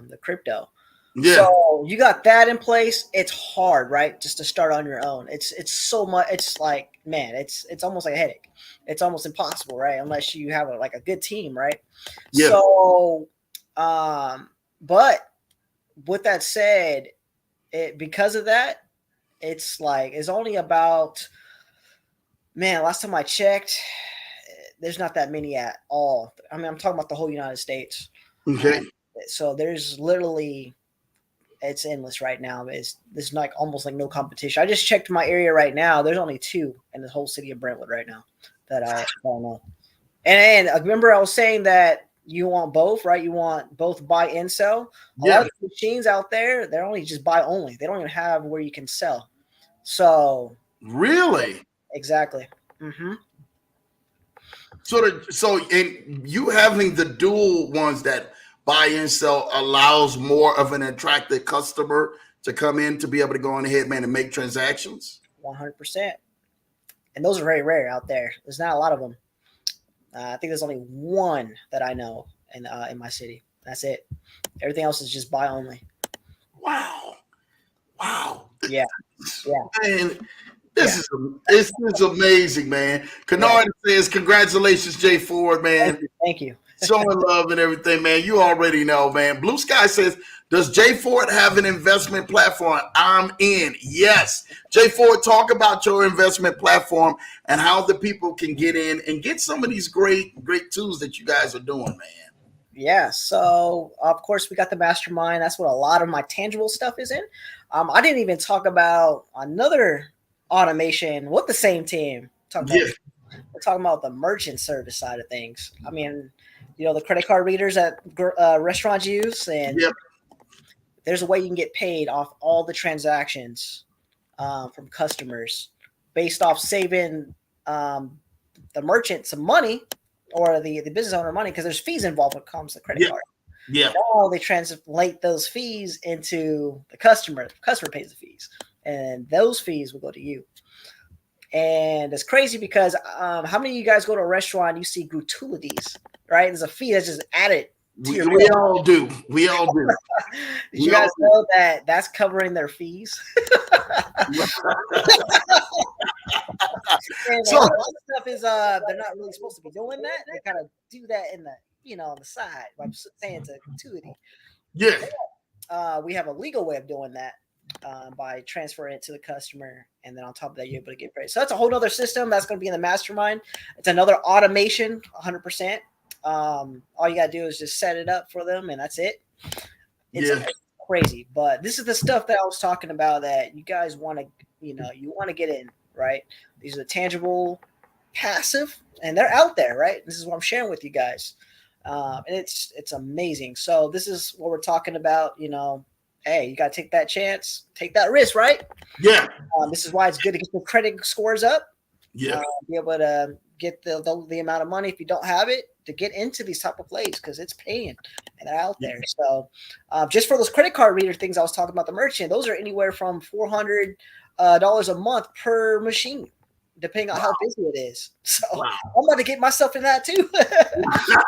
the crypto. Yeah. So you got that in place. It's hard, right? Just to start on your own. It's so much. It's like, man, it's almost like a headache. It's almost impossible, right? Unless you have like a good team, right? Yeah. So, but with that said, because of that, it's like it's only about, man. Last time I checked, there's not that many at all. I mean, I'm talking about the whole United States. Okay. So there's literally, it's endless right now. There's like almost like no competition. I just checked my area right now. There's only 2 in the whole city of Brentwood right now that I don't know. And remember I was saying that you want both, right? You want both buy and sell. A lot of machines out there, they're only just buy only. They don't even have where you can sell. So really, exactly. Mm-hmm. So in you having the dual ones that buy and sell allows more of an attractive customer to come in to be able to go on ahead, man, and make transactions. 100%. And those are very rare out there. There's not a lot of them. I think there's only 1 that I know in my city. That's it. Everything else is just buy only. Wow. Yeah. Man, this is amazing, man. Kennard says, congratulations, Jay Ford, man. Thank you. Showing love and everything, man. You already know, man. Blue Sky says, does Jay Ford have an investment platform? I'm in. Yes. Jay Ford, talk about your investment platform and how the people can get in and get some of these great tools that you guys are doing, man. Yeah. So, of course, we got the mastermind. That's what a lot of my tangible stuff is in. I didn't even talk about another automation with the same team. We're talking about the merchant service side of things. I mean, the credit card readers that restaurants use, and there's a way you can get paid off all the transactions from customers based off saving the merchant some money, or the business owner money, because there's fees involved when it comes to credit card. Yeah. Now they translate those fees into the customer. The customer pays the fees, and those fees will go to you. And it's crazy because how many of you guys go to a restaurant and you see gratuities, right? There's a fee that's just added to your We all do. We all do. Did you guys know that that's covering their fees? And So, a lot of stuff is they're not really supposed to be doing that. They kind of do that in the on the side, like saying it's a gratuity. yeah. We have a legal way of doing that by transferring it to the customer, and then on top of that, you're able to get paid. So that's a whole other system that's going to be in the mastermind. It's another automation, 100%. All you got to do is just set it up for them, and that's it. It's crazy, but this is the stuff that I was talking about that you guys want to, you want to get in, right? These are the tangible, passive, and they're out there, right? This is what I'm sharing with you guys. And it's amazing. So this is what we're talking about, hey, you got to take that chance, take that risk, right? Yeah. This is why it's good to get the credit scores up. Yeah. Be able to get the amount of money, if you don't have it, to get into these type of plays, because it's paying and they're out there. So just for those credit card reader things I was talking about, the merchant, those are anywhere from $400 a month per machine, depending on how busy it is. So I'm about to get myself in that too.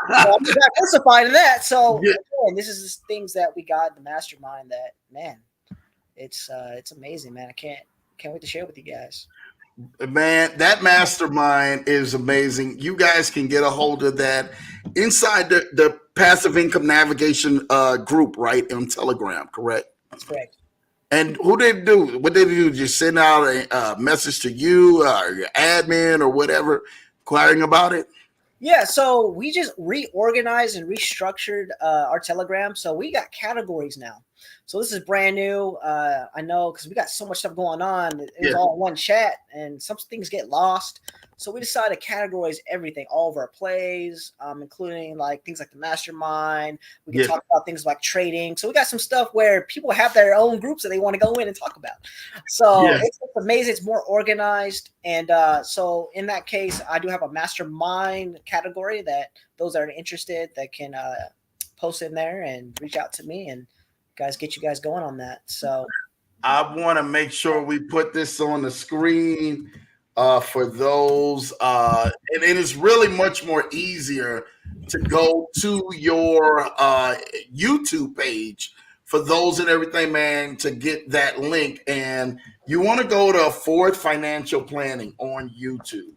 I'm diversifying in that. So again, this is things that we got in the mastermind that, man, it's amazing, man. I can't wait to share with you guys. Man, that mastermind is amazing. You guys can get a hold of that inside the passive income navigation group, right, on Telegram, correct? That's correct. And who they do? What they do? Just send out a message to you or your admin or whatever, inquiring about it. Yeah, so we just reorganized and restructured our Telegram. So we got categories now. So this is brand new. I know because we got so much stuff going on. It was all in one chat, and some things get lost. So we decided to categorize everything, all of our plays, including like things like the mastermind. We can talk about things like trading. So we got some stuff where people have their own groups that they want to go in and talk about. So it's amazing. It's more organized. And so in that case, I do have a mastermind category that those that are interested that can post in there and reach out to me and get you guys going on that. So I want to make sure we put this on the screen for those, and it is really much more easier to go to your YouTube page for those and everything, man, to get that link. And you want to go to Ford Financial Planning on YouTube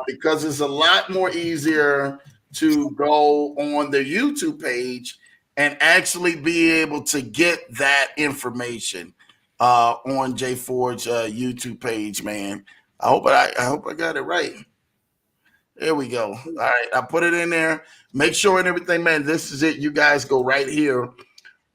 because it's a lot more easier to go on the YouTube page and actually be able to get that information on Jay Ford's YouTube page, man. I hope I got it right. There we go. All right, I put it in there. Make sure and everything, man. This is it. You guys go right here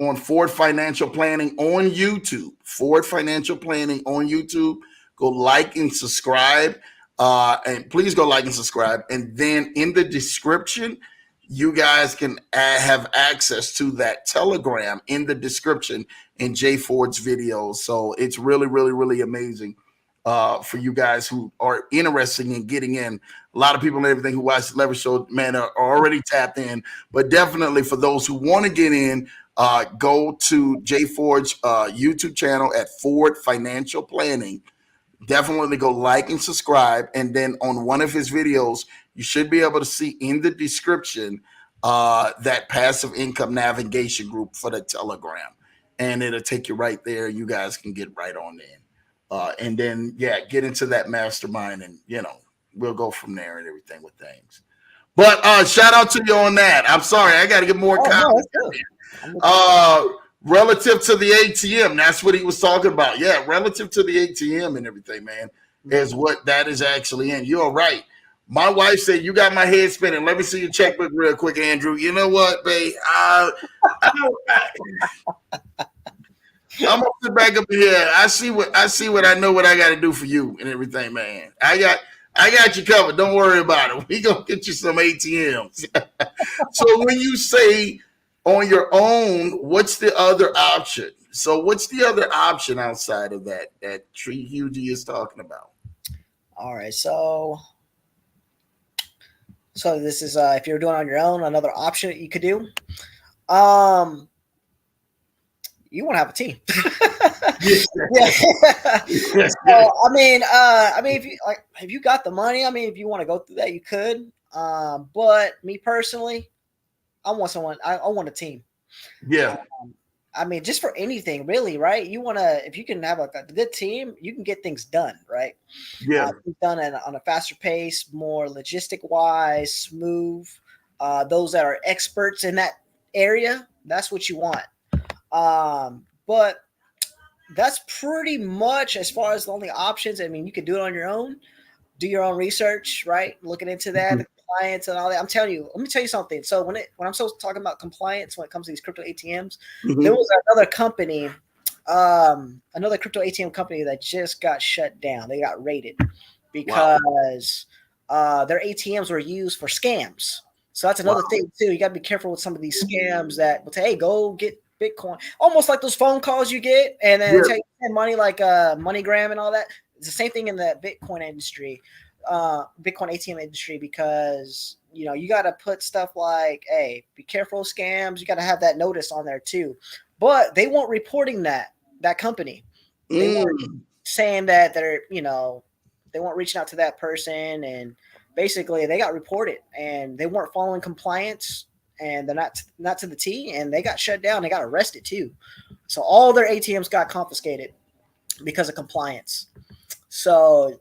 on Ford Financial Planning on YouTube. Ford Financial Planning on YouTube. Go like and subscribe. And please go like and subscribe. And then in the description, you guys can have access to that Telegram in the description in Jay Ford's videos. So it's really, really, really amazing for you guys who are interested in getting in. A lot of people and everything who watch the Leverage Show, man, are already tapped in. But definitely for those who want to get in, go to Jay Ford's YouTube channel at Ford Financial Planning. Definitely go like and subscribe. And then on one of his videos, you should be able to see in the description that passive income navigation group for the Telegram. And it'll take you right there. You guys can get right on in. And then, get into that mastermind and, we'll go from there and everything with things. But shout out to you on that. I'm sorry. I got to get more comments. Relative to the ATM, that's what he was talking about. Yeah, relative to the ATM and everything, man, is what that is actually in. You're right. My wife said, you got my head spinning. Let me see your checkbook real quick, Andrew. You know what, babe? I'm gonna sit back up here. I see what I know what I got to do for you and everything, man. I got you covered. Don't worry about it. We gonna get you some ATMs. So when you say on your own, what's the other option? So what's the other option outside of that Tree Hugie is talking about? All right, so this is if you're doing it on your own, another option that you could do. You want to have a team. Yes. So, I mean, if you got the money, if you want to go through that, you could. But me personally, I want a team. Yeah. Just for anything, really, right? If you can have a good team, you can get things done, right? Yeah. Done on a faster pace, more logistic wise, smooth. Those that are experts in that area, that's what you want. But that's pretty much as far as the only options. You could do it on your own, do your own research, right? Looking into that, the compliance and all that. I'm telling you, let me tell you something. So when I'm talking about compliance, when it comes to these crypto ATMs, there was another company, another crypto ATM company that just got shut down. They got raided because their ATMs were used for scams. So that's another thing too. You got to be careful with some of these scams that will say, "Hey, go get Bitcoin," almost like those phone calls you get, and then take money like MoneyGram and all that. It's the same thing in the Bitcoin industry, Bitcoin ATM industry, because you got to put stuff like, "Hey, be careful of scams." You got to have that notice on there too. But they weren't reporting that company. They weren't saying that they weren't reaching out to that person, and basically they got reported, and they weren't following compliance. And they're not to the T, and they got shut down. They got arrested too. So all their ATMs got confiscated because of compliance. So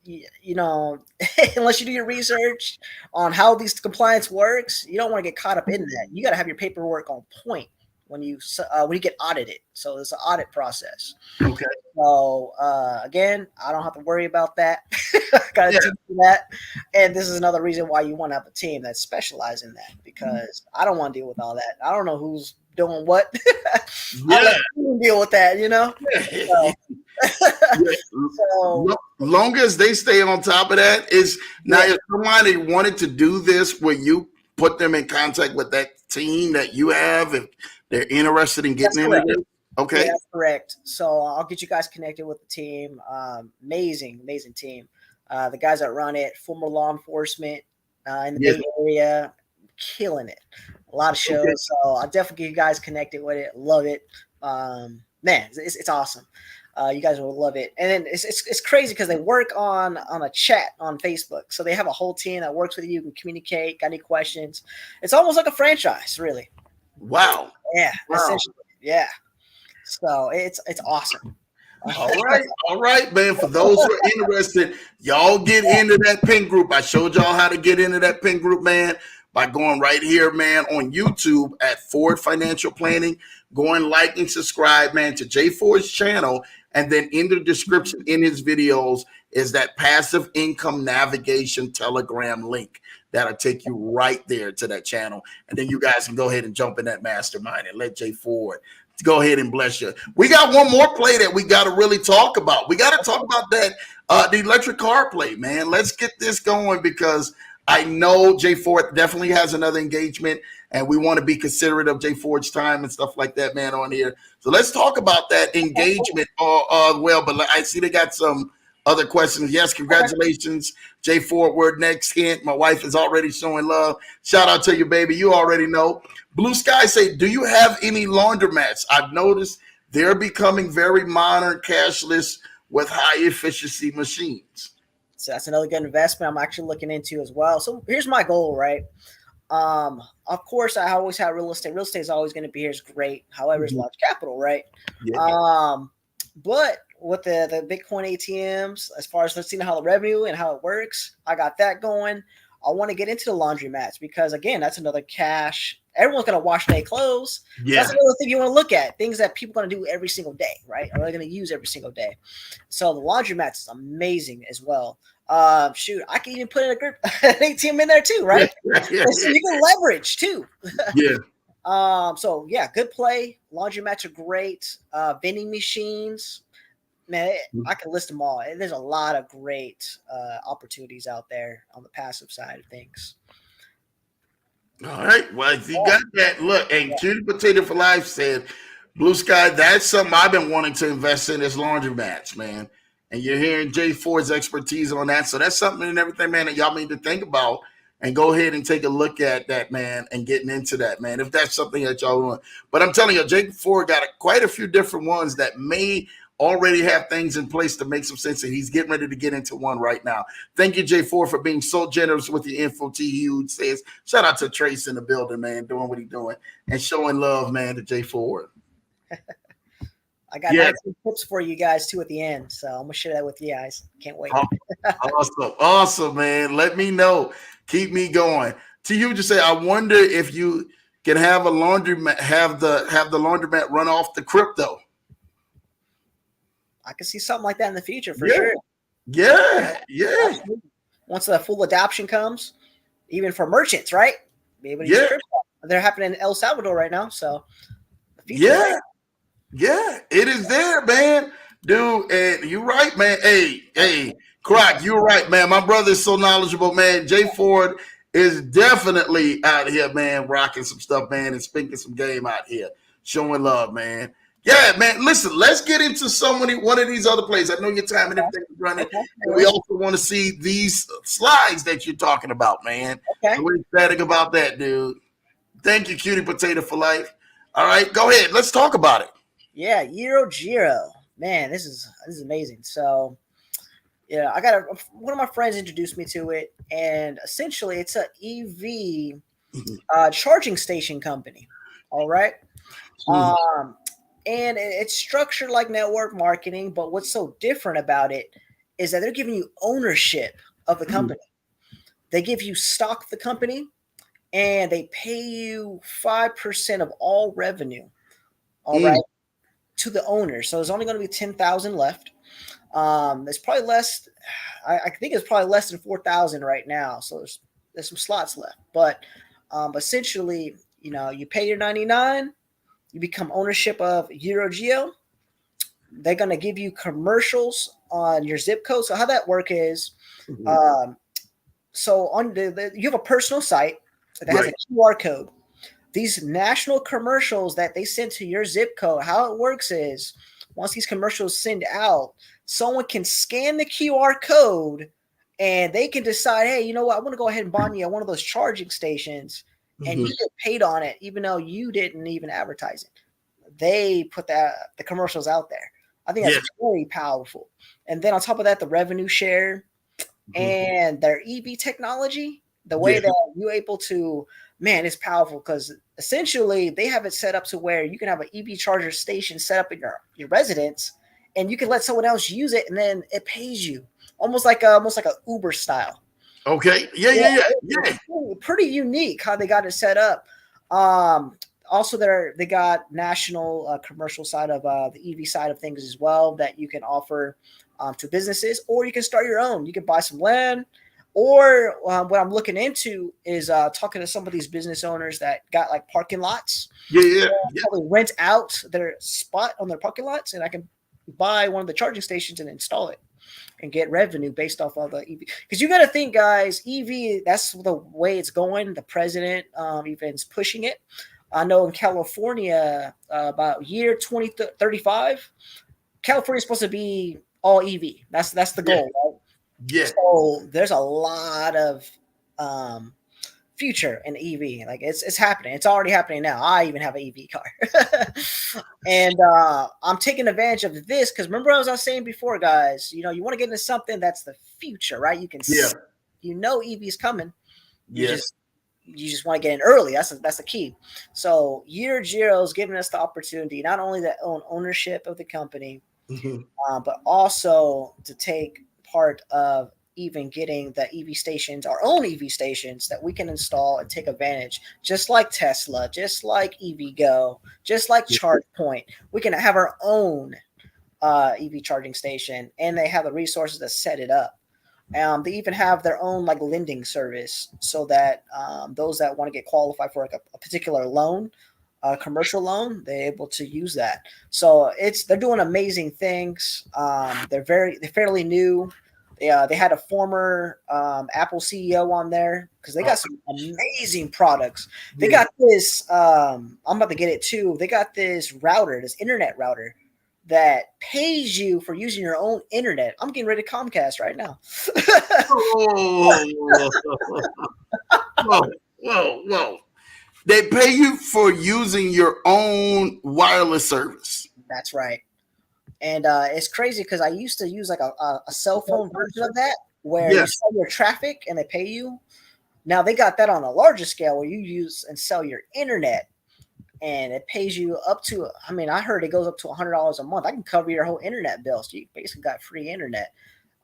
unless you do your research on how these compliance works, you don't want to get caught up in that. You got to have your paperwork on point when you get audited. So there's an audit process. Okay. So again, I don't have to worry about that. I gotta teach you that. And this is another reason why you want to have a team that specializes in that, because I don't want to deal with all that. I don't know who's doing what. I let you deal with that, you know. So, long as they stay on top of that is now. If somebody wanted to do this, will you put them in contact with that team that you have if they're interested in getting into this? Okay, that's correct. So I'll get you guys connected with the team. Amazing team. The guys that run it, former law enforcement in the Bay Area, killing it. A lot of shows. Okay. So I'll definitely get you guys connected with it. Love it. Man, it's awesome. You guys will love it. And then it's crazy because they work on a chat on Facebook. So they have a whole team that works with you, can communicate, got any questions. It's almost like a franchise, really. Wow. Yeah. Wow. Essentially. Yeah. So it's awesome. All right, man. For those who are interested, y'all get into that pin group. I showed y'all how to get into that pin group, man, by going right here, man, on YouTube at Ford Financial Planning. Go and like and subscribe, man, to Jay Ford's channel. And then in the description in his videos is that passive income navigation Telegram link that'll take you right there to that channel. And then you guys can go ahead and jump in that mastermind and let Jay Ford go ahead and bless you. We got one more play that we got to really talk about. We got to talk about that, the electric car play, man. Let's get this going because I know Jay Ford definitely has another engagement, and we want to be considerate of Jay Ford's time and stuff like that, man, on here. So let's talk about that engagement well. But I see they got some other questions. Yes, congratulations, Jay Ford. Word next hint. My wife is already showing love. Shout out to you, baby. You already know. Blue Sky say, do you have any laundromats? I've noticed they're becoming very modern, cashless, with high efficiency machines. So that's another good investment I'm actually looking into as well. So here's my goal, right? Of course, I always have real estate. Real estate is always going to be here. It's great. However, it's large capital, right? Yeah. But with the Bitcoin ATMs, as far as let's see how the revenue and how it works, I got that going. I want to get into the laundromats because, again, that's another cash. Everyone's going to wash their clothes. Yeah. That's another thing you want to look at. Things that people are going to do every single day, right? Or they're going to use every single day. So the laundromats is amazing as well. Shoot, I can even put in an ATM in there too, right? Yeah. So you can leverage too. Yeah. So yeah, good play. Laundromats are great. Vending machines, man, I can list them all. There's a lot of great opportunities out there on the passive side of things. All right. Well, if you got that, look, and Cutie Potato for Life said, Blue Sky, that's something I've been wanting to invest in, is laundromats, man. And you're hearing Jay Ford's expertise on that. So that's something and everything, man, that y'all need to think about and go ahead and take a look at that, man, and getting into that, man, if that's something that y'all want. But I'm telling you, Jay Ford got quite a few different ones that may already have things in place to make some sense, and he's getting ready to get into one right now. Thank you, Jay Ford, for being so generous with the info. T. says, shout out to Trace in the building, man, doing what he's doing and showing love, man, to Jay Ford. I got 19 tips for you guys too at the end, so I'm gonna share that with you guys. Can't wait. Awesome, man. Let me know. Keep me going. To you, just say, I wonder if you can have a laundromat, have the laundromat run off the crypto. I can see something like that in the future for sure. Yeah. Once the full adoption comes, even for merchants, right? Be able to use crypto. They're happening in El Salvador right now, so Yeah, it is there, man. Dude, and you're right, man. Hey, Croc, you're right, man. My brother is so knowledgeable, man. Jay Ford is definitely out here, man, rocking some stuff, man, and speaking some game out here, showing love, man. Yeah, man. Listen, let's get into one of these other plays. I know your time and everything is running. And we also want to see these slides that you're talking about, man. Okay. So we're ecstatic about that, dude. Thank you, Cutie Potato for Life. All right, go ahead. Let's talk about it. Yeah, Eurogiro. Man, this is amazing. So, yeah, I got one of my friends introduced me to it, and essentially it's an EV charging station company. All right. And it's structured like network marketing, but what's so different about it is that they're giving you ownership of the company. They give you stock of the company, and they pay you 5% of all revenue all right, to the owner. So there's only going to be 10,000 left. It's probably less. I think it's probably less than 4,000 right now. So there's some slots left. But essentially, you pay your 99, you become ownership of Eurogeo. They're going to give you commercials on your zip code. So how that work is, so on you have a personal site that has a QR code. These national commercials that they send to your zip code, how it works is once these commercials send out, someone can scan the QR code and they can decide, hey, you know what? I want to go ahead and buy me at one of those charging stations, and you get paid on it, even though you didn't even advertise it. They put the commercials out there. I think that's very powerful. And then on top of that, the revenue share and their EV technology, the way that you're able to, man, it's powerful because essentially they have it set up to where you can have an EV charger station set up in your residence, and you can let someone else use it, and then it pays you almost like a Uber style. Okay. Yeah. Pretty unique how they got it set up. Also, they got national commercial side of the EV side of things as well that you can offer to businesses, or you can start your own. You can buy some land, or what I'm looking into is talking to some of these business owners that got like parking lots. Probably rent out their spot on their parking lots, and I can buy one of the charging stations and install it and get revenue based off of the EV. Because you got to think, guys, EV, that's the way it's going. The president even is pushing it. I know in California, about year 2035, California is supposed to be all EV. That's the goal, right? Yeah. So there's a lot of future in EV. Like it's happening. It's already happening now. I even have an EV car. And I'm taking advantage of this because remember as I was saying before, guys, you want to get into something that's the future, right? You can see, EV is coming. You just want to get in early. That's the key. So Eurogeo is giving us the opportunity not only to own ownership of the company, but also to take part of even getting the EV stations, our own EV stations that we can install and take advantage, just like Tesla, just like EVgo, just like ChargePoint. We can have our own EV charging station, and they have the resources to set it up. They even have their own like lending service so that those that want to get qualified for like a particular loan, a commercial loan, they're able to use that. So they're doing amazing things. They're fairly new. They had a former Apple CEO on there because they got some amazing products. They got this. I'm about to get it too. They got this internet router that pays you for using your own internet. I'm getting rid of Comcast right now. Whoa. They pay you for using your own wireless service. That's right. And it's crazy because I used to use like a cell phone version of that where you sell your traffic and they pay you. Now they got that on a larger scale where you use and sell your internet. And it pays you up to, I heard it goes up to $100 a month. I can cover your whole internet bill. So you basically got free internet.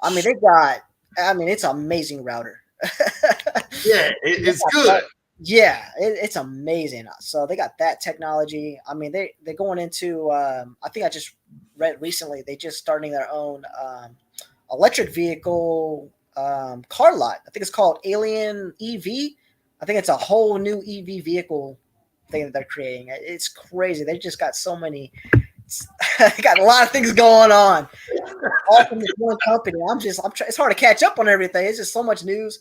It's an amazing router. It's good. Yeah, it's amazing. So they got that technology. They're going into, I think I just read recently, they just starting their own electric vehicle car lot. I think it's called Alien EV. I think it's a whole new EV vehicle thing that they're creating. It's crazy. They just got so many. They got a lot of things going on, all from this one company. It's hard to catch up on everything. It's just so much news.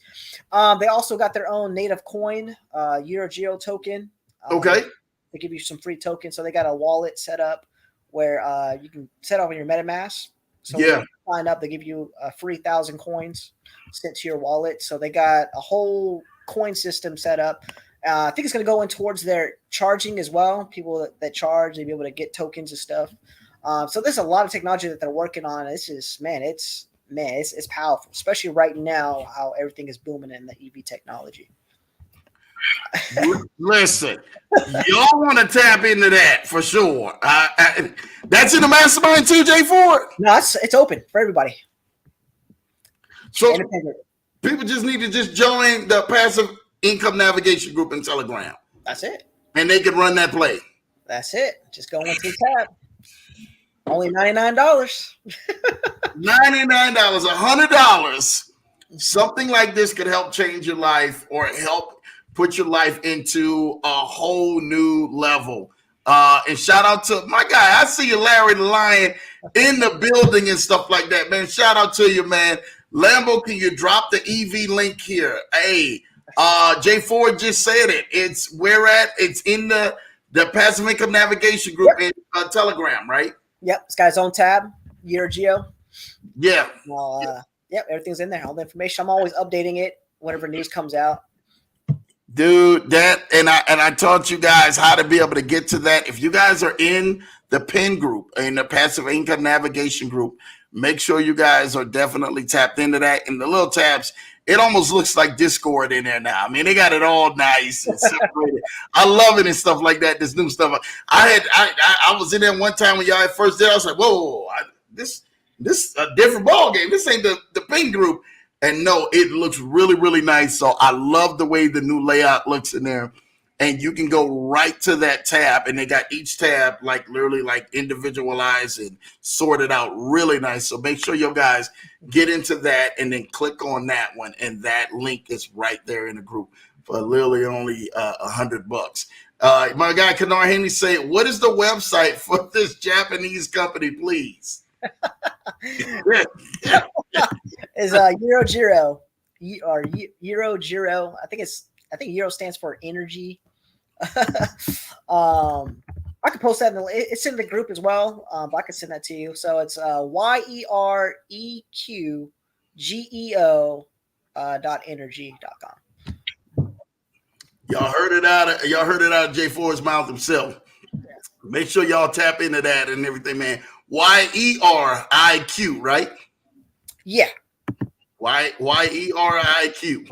They also got their own native coin, Eurogeo token. They give you some free tokens. So they got a wallet set up where you can set up on your MetaMask. So when you sign up, they give you a free 1,000 coins sent to your wallet. So they got a whole coin system set up. I think it's going to go in towards their charging as well. People that charge, they'll be able to get tokens and stuff. So there's a lot of technology that they're working on. It's just, it's powerful, especially right now, how everything is booming in the EV technology. Listen, y'all want to tap into that for sure. That's in the mastermind too, Jay Ford? No, it's open for everybody. So people just need to just join the Passive Income Navigation Group in Telegram. That's it. And they can run that play. That's it. Just go into the tab. Only $99. $99, $100. Something like this could help change your life or help put your life into a whole new level. And shout out to my guy. I see you, Larry the Lion, in the building and stuff like that, man. Shout out to you, man. Lambo, can you drop the EV link here? Hey, Jay Ford just said it. It's in the Passive Income Navigation Group in Telegram, right? Yep, it's got its own tab, Year Geo. Yeah. Yep, everything's in there. All the information. I'm always updating it whenever news comes out. Dude, I taught you guys how to be able to get to that. If you guys are in the PIN group, in the Passive Income Navigation Group, make sure you guys are definitely tapped into that. In the little tabs, it almost looks like Discord in there now. I mean, they got it all nice and separated. I love it and stuff like that. This new stuff. I was in there one time when y'all first did. I was like, whoa, this a different ball game. This ain't the PIN group. And no, it looks really, really nice. So I love the way the new layout looks in there. And you can go right to that tab, and they got each tab like literally like individualized and sorted out really nice. So make sure you guys get into that and then click on that one, and that link is right there in the group for literally only $100. My guy Kenar Henry say, what is the website for this Japanese company, please? Is Eurogiro or Eurogiro? I think Euro stands for energy. I could post that it's in the group as well. But I can send that to you. So it's yereqgeo.energy.com. Y'all heard it out of Jay Ford's mouth himself. Make sure y'all tap into that and everything, man. YERIQ, right? Yeah. YERIQ.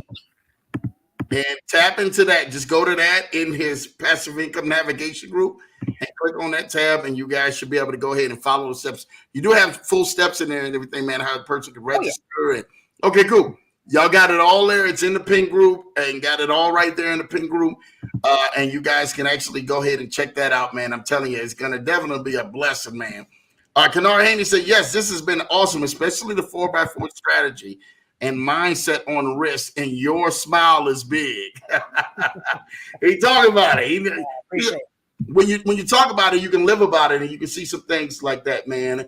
And tap into that. Just go to that in his Passive Income Navigation Group and click on that tab, and you guys should be able to go ahead and follow the steps. You do have full steps in there and everything, man, how the person can register. Okay, cool. Y'all got it all there. It's in the PIN group and got it all right there in the PIN group. And you guys can actually go ahead and check that out, man. I'm telling you, it's going to definitely be a blessing, man. Kenar Haney said, yes, this has been awesome, especially the 4x4 strategy and mindset on risk, and your smile is big. He talking about it. Appreciate it. When you talk about it, you can live about it, and you can see some things like that, man.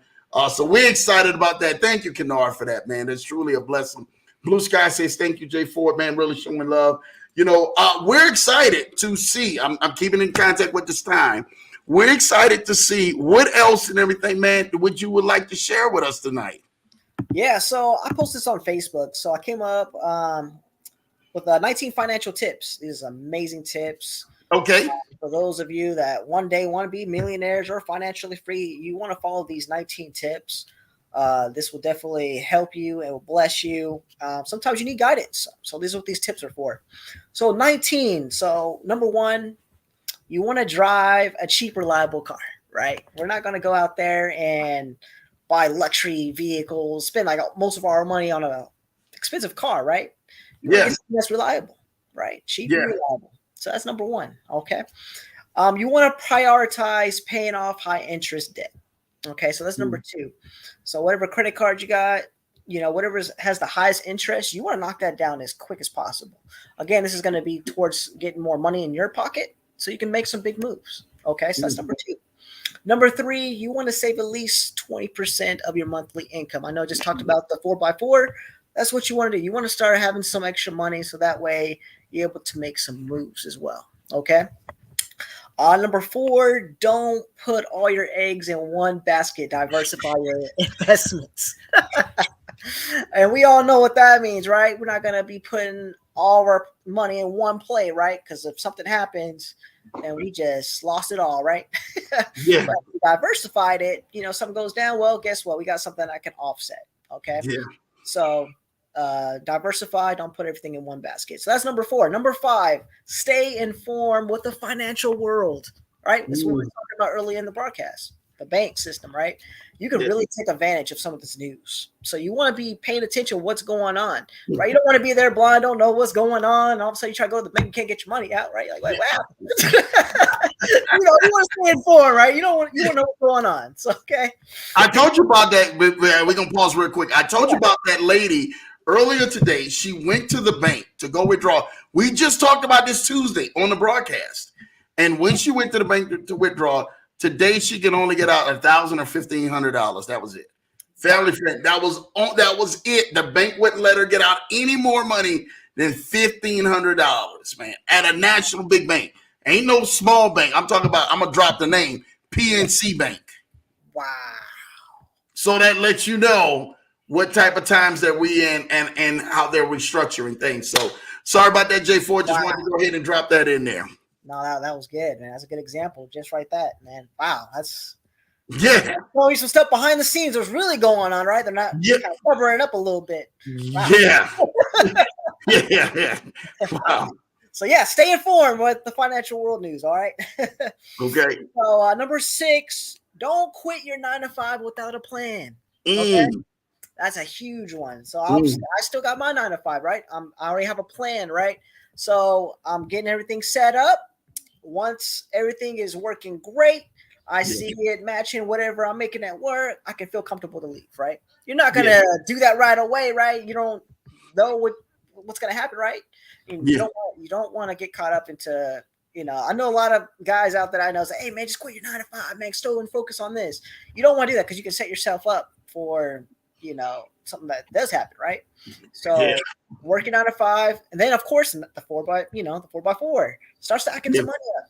So we're excited about that. Thank you, Kenar, for that, man. It's truly a blessing. Blue Sky says, thank you, Jay Ford, man, really showing love. You know, we're excited to see. I'm keeping in contact with this time. We're excited to see what else and everything, man, would you would like to share with us tonight. Yeah, so I posted this on Facebook. So I came up with 19 financial tips. These are amazing tips. Okay. For those of you that one day want to be millionaires or financially free, you want to follow these 19 tips. This will definitely help you. It will bless you. Sometimes you need guidance. So these are what these tips are for. So 19. So number one, you want to drive a cheap, reliable car, right? We're not going to go out there and buy luxury vehicles, spend like most of our money on a expensive car, right? Yes. That's reliable, right? Cheap and reliable. So that's number one. Okay. You want to prioritize paying off high interest debt. Okay. So that's number two. So whatever credit card you got, you know, whatever has the highest interest, you want to knock that down as quick as possible. Again, this is going to be towards getting more money in your pocket so you can make some big moves. Okay. So that's number two. Number three, you want to save at least 20% of your monthly income. I know I just talked about the 4x4. That's what you want to do. You want to start having some extra money so that way you're able to make some moves as well. Okay. Number four, don't put all your eggs in one basket. Diversify your investments. And we all know what that means, right? We're not going to be putting all of our money in one play, right? Because if something happens, and we just lost it all, right? Yeah. But we diversified it. You know, something goes down. Well, guess what? We got something that can offset. Okay. Yeah. So diversify. Don't put everything in one basket. So that's number four. Number five, stay informed with the financial world. Right. That's what we were talking about earlier in the broadcast. the bank system, right? You can Yeah. really take advantage of some of this news. So you want to be paying attention to what's going on, right? You don't want to be there blind, don't know what's going on. All of a sudden you try to go to the bank, you can't get your money out, right? Like wow. You want to stay informed, right? You want to know what's going on. So okay. I told you about that. We're gonna pause real quick. I told you about that lady earlier today. She went to the bank to go withdraw. We just talked about this Tuesday on the broadcast. And when she went to the bank to withdraw, today she can only get out $1,000 or $1,500. That was it. Family friend. That was it. The bank wouldn't let her get out any more money than $1,500, man, at a national big bank. Ain't no small bank. I'm talking about. I'm gonna drop the name, PNC Bank. Wow. So that lets you know what type of times that we in and how they're restructuring things. So sorry about that, J4. Just wanted to go ahead and drop that in there. No, that was good, man. That's a good example. Just like that, man. Wow, that's Yeah. Some stuff behind the scenes was really going on, right? They're not kind of covering up a little bit. Wow. Yeah. Yeah. Wow. So yeah, stay informed with the financial world news. All right. Okay. So number 6, don't quit your 9 to 5 without a plan. Okay. That's a huge one. So I still got my 9 to 5, right? I already have a plan, right? So I'm getting everything set up. Once everything is working great, I see it matching whatever I'm making at work, I can feel comfortable to leave, right? You're not going to do that right away, right? You don't know what's going to happen, right? You don't want to get caught up into, I know a lot of guys out there I know say, hey, man, just quit your 9 to 5, man, still and focus on this. You don't want to do that because you can set yourself up for, something that does happen, right? So working 9 to 5, and then of course the 4x4, start stacking some money up.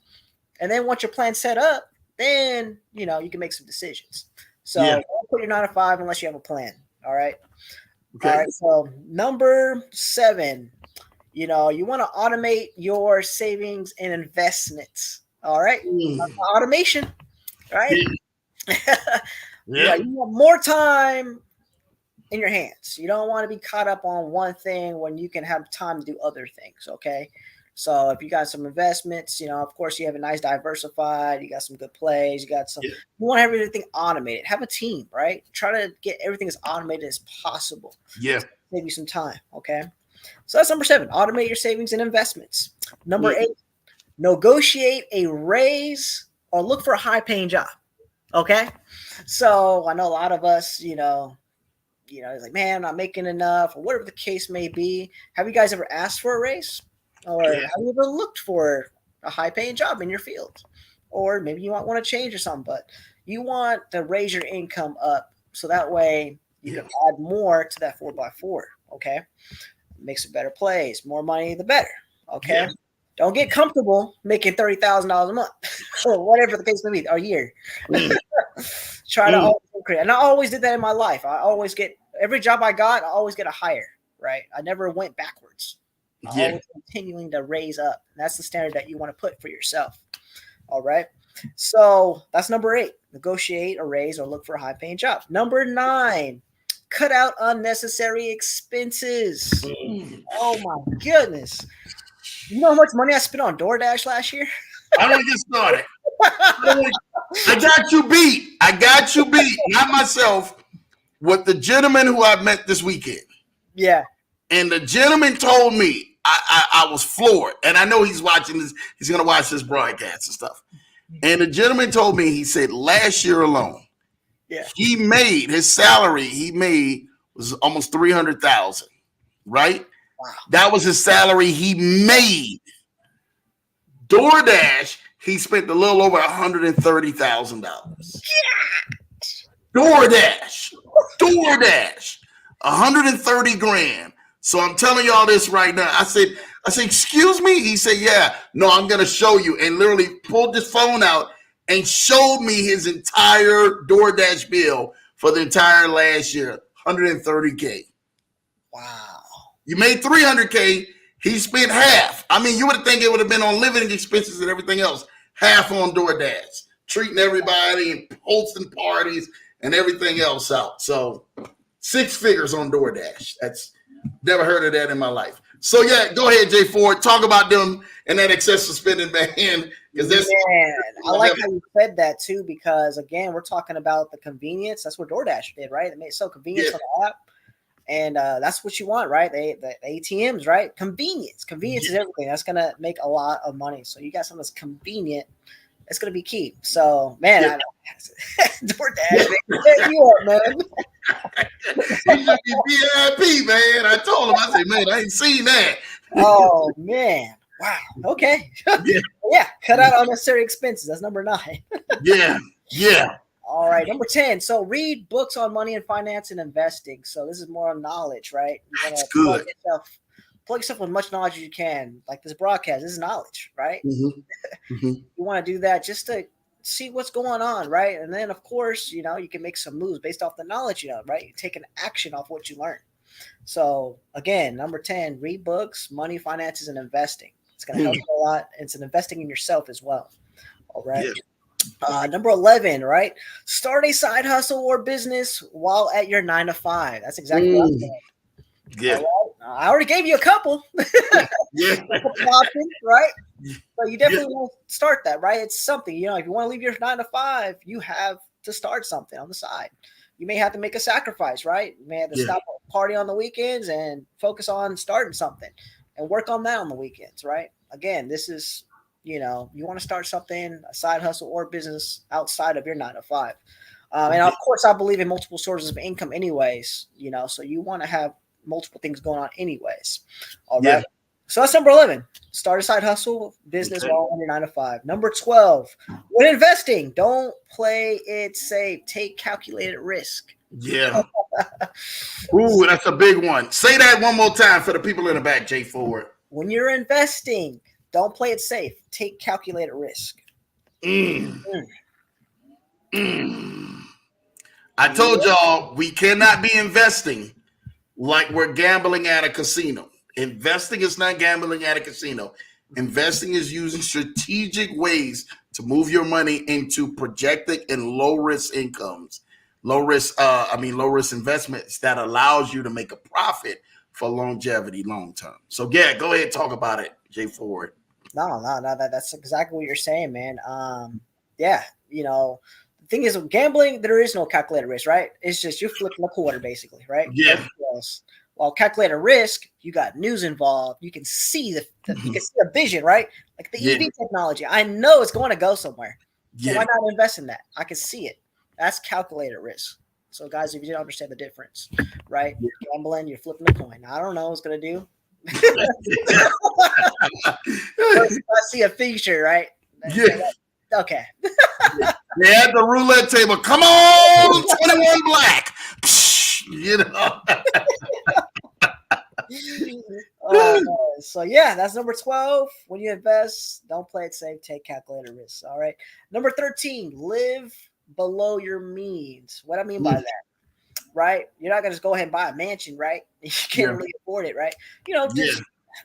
And then once your plan's set up, then you can make some decisions. So don't put your 9 to 5 unless you have a plan. All right. Okay. All right. So number 7, you want to automate your savings and investments. All right. Automation. All right. You want more time in your hands. You don't want to be caught up on one thing when you can have time to do other things. Okay. So if you got some investments, of course you have a nice diversified, you got some good plays, you got some, you want to have everything automated, have a team, right? Try to get everything as automated as possible. Yeah. Save you some time. Okay. So that's number 7, automate your savings and investments. Number 8, negotiate a raise or look for a high paying job. Okay. So I know a lot of us, it's like, man, I'm not making enough or whatever the case may be. Have you guys ever asked for a raise? Or have you ever looked for a high-paying job in your field? Or maybe you might want to change or something, but you want to raise your income up so that way you can add more to that 4x4, okay? Make some better plays. More money, the better, okay? Yeah. Don't get comfortable making $30,000 a month or whatever the case may be, a year. Try to always increase. And I always did that in my life. I always get – every job I got, I always get a higher, right? I never went backwards. Always continuing to raise up. And that's the standard that you want to put for yourself. All right. So that's number 8. Negotiate a raise or look for a high-paying job. Number 9, cut out unnecessary expenses. Oh my goodness! You know how much money I spent on DoorDash last year? I don't get started. I got you beat. Not myself. With the gentleman who I met this weekend. Yeah. And the gentleman told me, I was floored. And I know he's watching this. He's going to watch this broadcast and stuff. And the gentleman told me, he said last year alone, he made his salary, was almost $300,000, right? Wow. That was his salary he made. DoorDash, he spent a little over $130,000. DoorDash, $130,000. So I'm telling y'all this right now. I said, excuse me? He said, yeah. No, I'm going to show you. And literally pulled his phone out and showed me his entire DoorDash bill for the entire last year, $130K. Wow. You made $300K. He spent half. I mean, you would think it would have been on living expenses and everything else. Half on DoorDash, treating everybody and hosting parties and everything else out. So 6 figures on DoorDash. That's never heard of that in my life. So yeah, go ahead, Jay Ford. Talk about them and that excessive spending, man. Because that's Man, I like how you said that too, because again, we're talking about the convenience. That's what DoorDash did, right? They made it so convenient yeah, on the app. And that's what you want, right? The ATMs, right? Convenience. Convenience is everything. That's gonna make a lot of money. So you got something that's convenient. It's gonna be key. So man, yeah. DoorDash, man, you are, man. He should be VIP, man. I told him, I said, man, I ain't seen that. Oh man, wow. Okay, Yeah, yeah. Cut out unnecessary expenses. That's number 9. yeah, yeah. All right, number 10. So read books on money and finance and investing. So this is more on knowledge, right? You want That's to good. plug yourself with as much knowledge as you can. Like this broadcast, this is knowledge, right? Mm-hmm. Mm-hmm. You want to do that just to see what's going on, right? And then, of course, you can make some moves based off the knowledge you know, right? You take an action off what you learn. So again, number 10, read books, money, finances, and investing. It's going to help you a lot. It's an investing in yourself as well. All right. Yeah. Number 11, right? Start a side hustle or business while at your 9 to 5. That's exactly what I'm saying. Yeah. Right? I already gave you a couple. Yeah. Options, right? So you definitely want to start that, right? It's something, if you want to leave your 9 to 5, you have to start something on the side. You may have to make a sacrifice, right? You may have to stop party on the weekends and focus on starting something and work on that on the weekends, right? Again, this is, you want to start something, a side hustle or business outside of your 9 to 5. And of course, I believe in multiple sources of income anyways, so you want to have multiple things going on anyways. All right. Yeah. So that's number 11. Start a side hustle, business while on your 9 to 5. Number 12. When investing, don't play it safe. Take calculated risk. Yeah. Ooh, that's a big one. Say that one more time for the people in the back, Jay Ford. When you're investing, don't play it safe. Take calculated risk. I told y'all we cannot be investing like we're gambling at a casino. Investing is not gambling at a casino. Investing is using strategic ways to move your money into projected and low risk incomes, low risk investments that allows you to make a profit for longevity, long term. So yeah, go ahead and talk about it, Jay Ford. No, that's exactly what you're saying, man. The thing is, with gambling, there is no calculated risk, right? It's just you're flipping a quarter, basically, right? Yeah. While calculated risk, you got news involved. You can see you can see a vision, right? Like the EV technology. I know it's going to go somewhere. So why not invest in that? I can see it. That's calculated risk. So, guys, if you didn't understand the difference, right? You're gambling, you're flipping a coin. I don't know what it's going to do. I see a feature, right? Yeah. Okay. They had the roulette table. Come on, 21 black. So yeah, that's number 12. When you invest, don't play it safe. Take calculated risks. All right. Number 13, live below your means. What I mean by that, right? You're not gonna just go ahead and buy a mansion, right? You can't really afford it, right? Just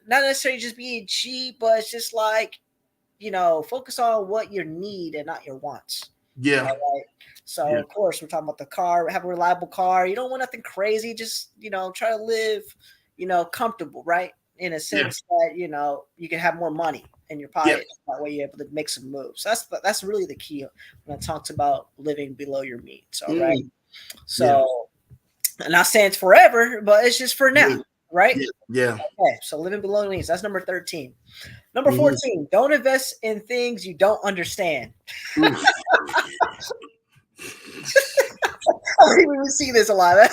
not necessarily just being cheap, but it's just like, focus on what you need and not your wants. Yeah. All right. So of course we're talking about the car, have a reliable car. You don't want nothing crazy. Just, try to live, comfortable, right? In a sense that, you can have more money in your pocket. That way you're able to make some moves. That's really the key when it talks about living below your means. All right. So I'm not saying it's forever, but it's just for now. Right? Yeah. Okay. So living below your means. That's number 13. Number 14, don't invest in things you don't understand. We see this a lot.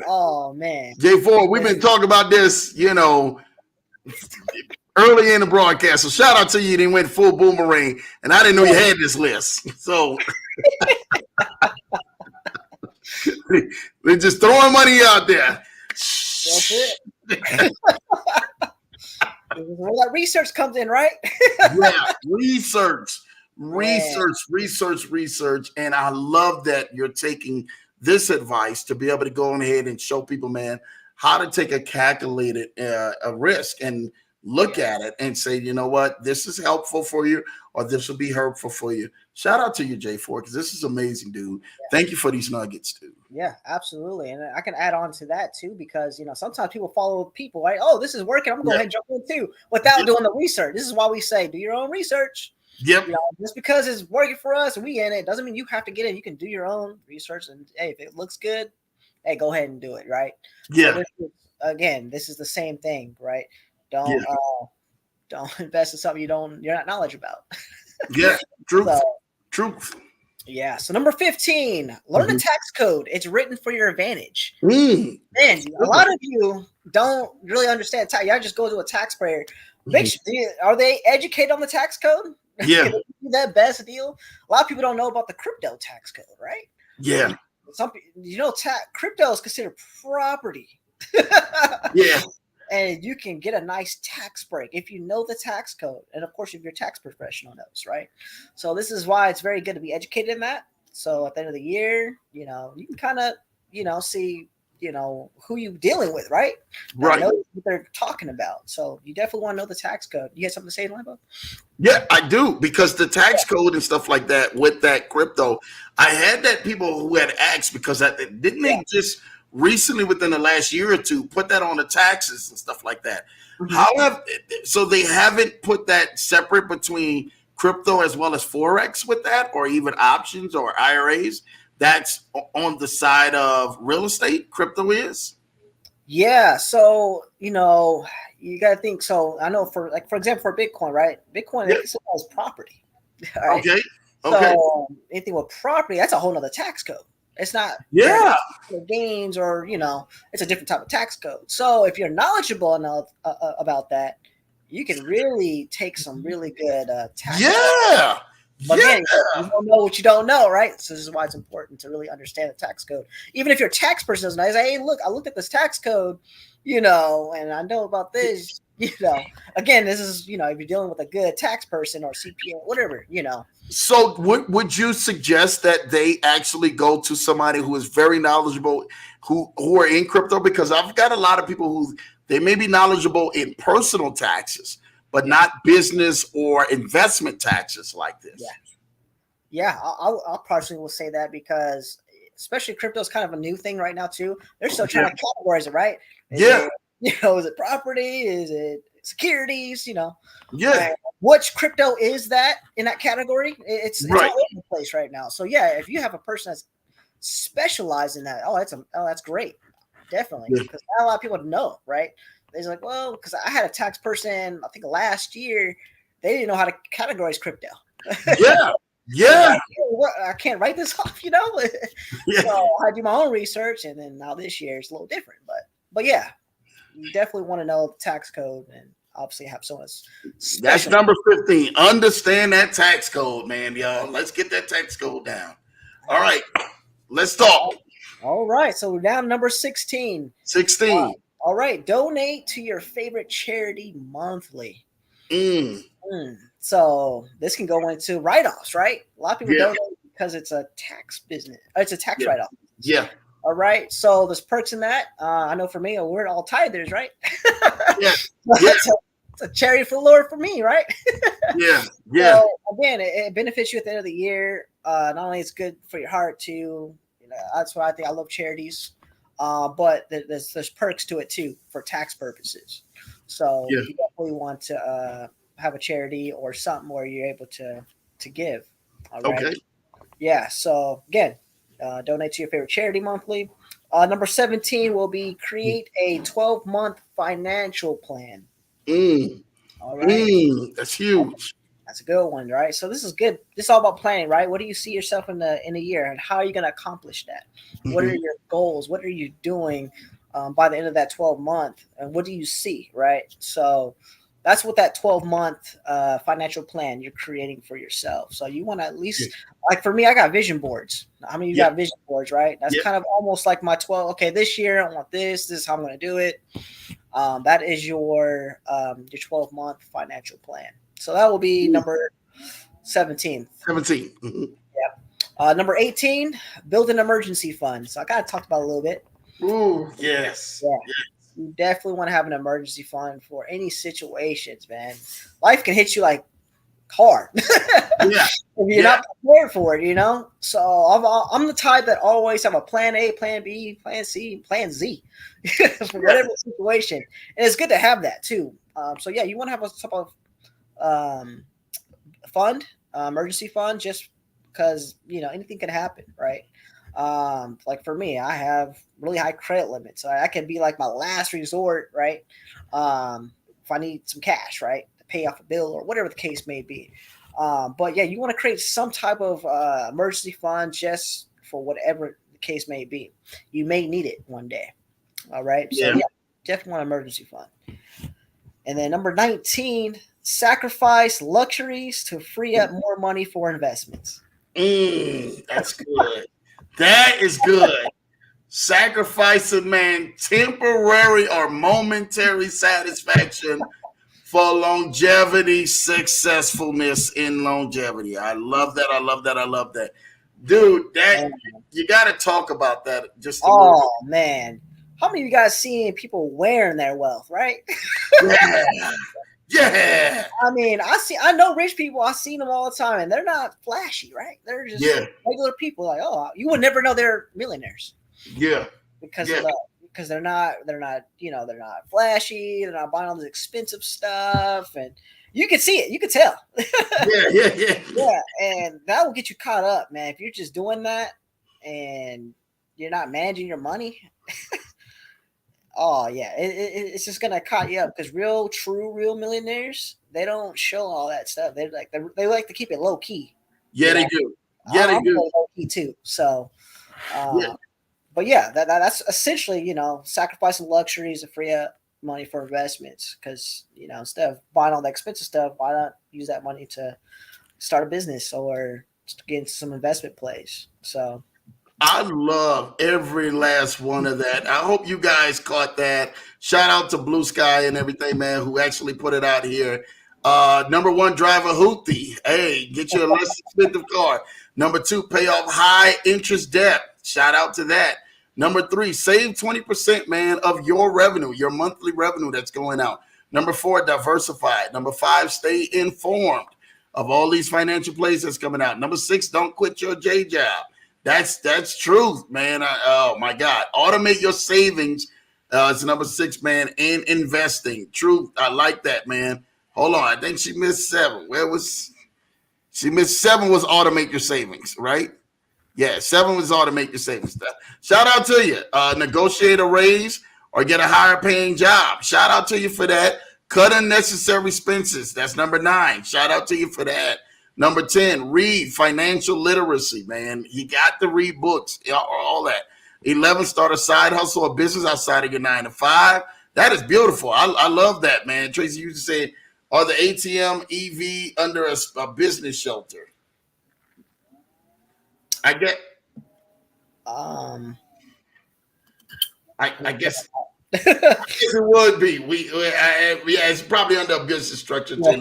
Oh, man. Jay Ford, we've been talking about this, early in the broadcast. So shout out to you. They went full boomerang, and I didn't know you had this list. So they're just throwing money out there. That's it. Where that research comes in, right? Research. And I love that you're taking this advice to be able to go on ahead and show people, man, how to take a calculated risk. And look at it and say, you know what, this is helpful for you, or this will be hurtful for you. Shout out to you, J4, because this is amazing, dude. Thank you for these nuggets, dude. Yeah, absolutely. And I can add on to that too, because sometimes people follow people, right? Oh, this is working. I'm gonna go ahead and jump in too without doing the research. This is why we say do your own research. Yep. Just because it's working for us and we in it doesn't mean you have to get in. You can do your own research, and hey, if it looks good, hey, go ahead and do it, right? Yeah. So this is the same thing, right? Don't invest in something you're not knowledge about. Yeah, truth. Yeah. So number 15, learn the tax code. It's written for your advantage. And a lot of you don't really understand tax. Y'all just go to a taxpayer. Are they educated on the tax code? Yeah. Can they do that best deal? A lot of people don't know about the crypto tax code, right? Yeah. Some crypto is considered property. Yeah. And you can get a nice tax break if you know the tax code. And of course, if your tax professional knows, right? So this is why it's very good to be educated in that. So at the end of the year, you can kind of, see, who you're dealing with, right? Right. Know what they're talking about. So you definitely want to know the tax code. You have something to say, Lambo? Yeah, I do, because the tax code and stuff like that with that crypto, I had that people who had asked, because didn't they just recently within the last year or two put that on the taxes and stuff like that? So they haven't put that separate between crypto as well as Forex with that, or even options or IRAs? That's on the side of real estate, crypto is? Yeah. So, you got to think. So I know for example, for Bitcoin, right? Bitcoin is property. Right? Okay. So anything with property, that's a whole nother tax code. It's not gains, or it's a different type of tax code. So if you're knowledgeable enough about that, you can really take some really good tax. Yeah. But again, you don't know what you don't know, right? So this is why it's important to really understand the tax code. Even if your tax person doesn't know, say, hey, look, I looked at this tax code, and I know about this. Again, this is if you're dealing with a good tax person or CPA, whatever, So would you suggest that they actually go to somebody who is very knowledgeable, who are in crypto? Because I've got a lot of people who they may be knowledgeable in personal taxes, but not business or investment taxes like this. Yeah, I'll personally will say that, because especially crypto is kind of a new thing right now too. They're still trying to categorize it, right? Is it property? Is it securities? Which crypto is that in that category? It's all over the place right now. So yeah, if you have a person that's specialized in that, that's great, definitely, because not a lot of people know, right? They're like, well, because I had a tax person, I think last year, they didn't know how to categorize crypto. Yeah. I can't write this off, So I do my own research, and then now this year it's a little different. But yeah, you definitely want to know the tax code, and obviously have someone special. That's number 15. Understand that tax code, man, y'all. Let's get that tax code down. All right, let's talk. All right, so we're down to number 16. 16. All right, donate to your favorite charity monthly. So this can go into write-offs, right? A lot of people donate because it's a tax business. It's a tax write-off. Yeah. All right. So there's perks in that. I know for me, we're all tithers, right? It's a charity for the Lord for me, right? Yeah. So again, it benefits you at the end of the year. Not only it's good for your heart too. That's why I think I love charities. But there's perks to it too for tax purposes. So you definitely want to have a charity or something where you're able to give. All right. Okay. Yeah. So again, donate to your favorite charity monthly. Number 17 will be create a 12-month financial plan. All right. That's huge. That's a good one, right? So this is good. This is all about planning, right? What do you see yourself in a year, and how are you going to accomplish that? What are your goals? What are you doing by the end of that 12-month? And what do you see, right? So that's what that 12-month financial plan you're creating for yourself. So you want to at least, like for me, I got vision boards. I mean, you got vision boards, right? That's kind of almost like my 12. Okay, this year I want this. This is how I'm going to do it. That is your 12-month financial plan. So that will be number 17. 17. Number 18, build an emergency fund. So I got to talk about it a little bit. Ooh, yes. you definitely want to have an emergency fund for any situations, man. Life can hit you like hard. Yeah. If you're not prepared for it, you know. So I'm the type that always have a plan A, plan B, plan C, plan Z for whatever situation, and it's good to have that too. So yeah, you want to have a type of fund, emergency fund, just because you know anything can happen, right? Like for me, I have really high credit limits. So I can be like my last resort, right? If I need some cash, right, to pay off a bill or whatever the case may be. But yeah, you want to create some type of emergency fund just for whatever the case may be. You may need it one day. All right. So yeah, definitely want an emergency fund. And then number 19, sacrifice luxuries to free up more money for investments. That's good. That is good. Sacrificing, man, temporary or momentary satisfaction for longevity, successfulness in longevity. I love that. I love that. I love that. Dude, that you got to talk about that just a little. Man. How many of you guys seen people wearing their wealth, right? Yeah. Yeah. I mean, I know rich people. I've seen them all the time, and they're not flashy, right? They're just regular people. Like, oh, you would never know they're millionaires. Yeah. Because they're not you know, they're not flashy. They're not buying all this expensive stuff, and you can see it. You can tell. Yeah, and that will get you caught up, man. If you're just doing that and you're not managing your money. Oh yeah, it's just gonna caught you up because real millionaires, they don't show all that stuff. They like to keep it low key. Yeah, they do. Yeah, they do. Low key too. So, but yeah, that's essentially, you know, sacrificing luxuries to free up money for investments. Because, you know, instead of buying all the expensive stuff, why not use that money to start a business or get into some investment plays? So. I love every last one of that. I hope you guys caught that. Shout out to Blue Sky and everything, man, who actually put it out here. Number one, drive a Houthi. Hey, get you a less expensive car. Number two, pay off high interest debt. Shout out to that. Number three, save 20%, man, of your revenue, your monthly revenue that's going out. Number four, diversify. Number five, stay informed of all these financial plays that's coming out. Number six, don't quit your J job. That's truth, man. Oh my God. Automate your savings. It's number six, man. And investing. Truth. I like that, man. Hold on. I think she missed 7. She missed 7 was automate your savings, right? Yeah, 7 was automate your savings. Shout out to you. Negotiate a raise or get a higher paying job. Shout out to you for that. Cut unnecessary expenses. That's number 9. Shout out to you for that. Number 10, read financial literacy, man. You got to read books, all that. 11, start a side hustle or business outside of your 9 to 5. That is beautiful. I love that, man. Tracy used to say, are the ATM EV under a business shelter? I guess it would be. It's probably under a business structure too.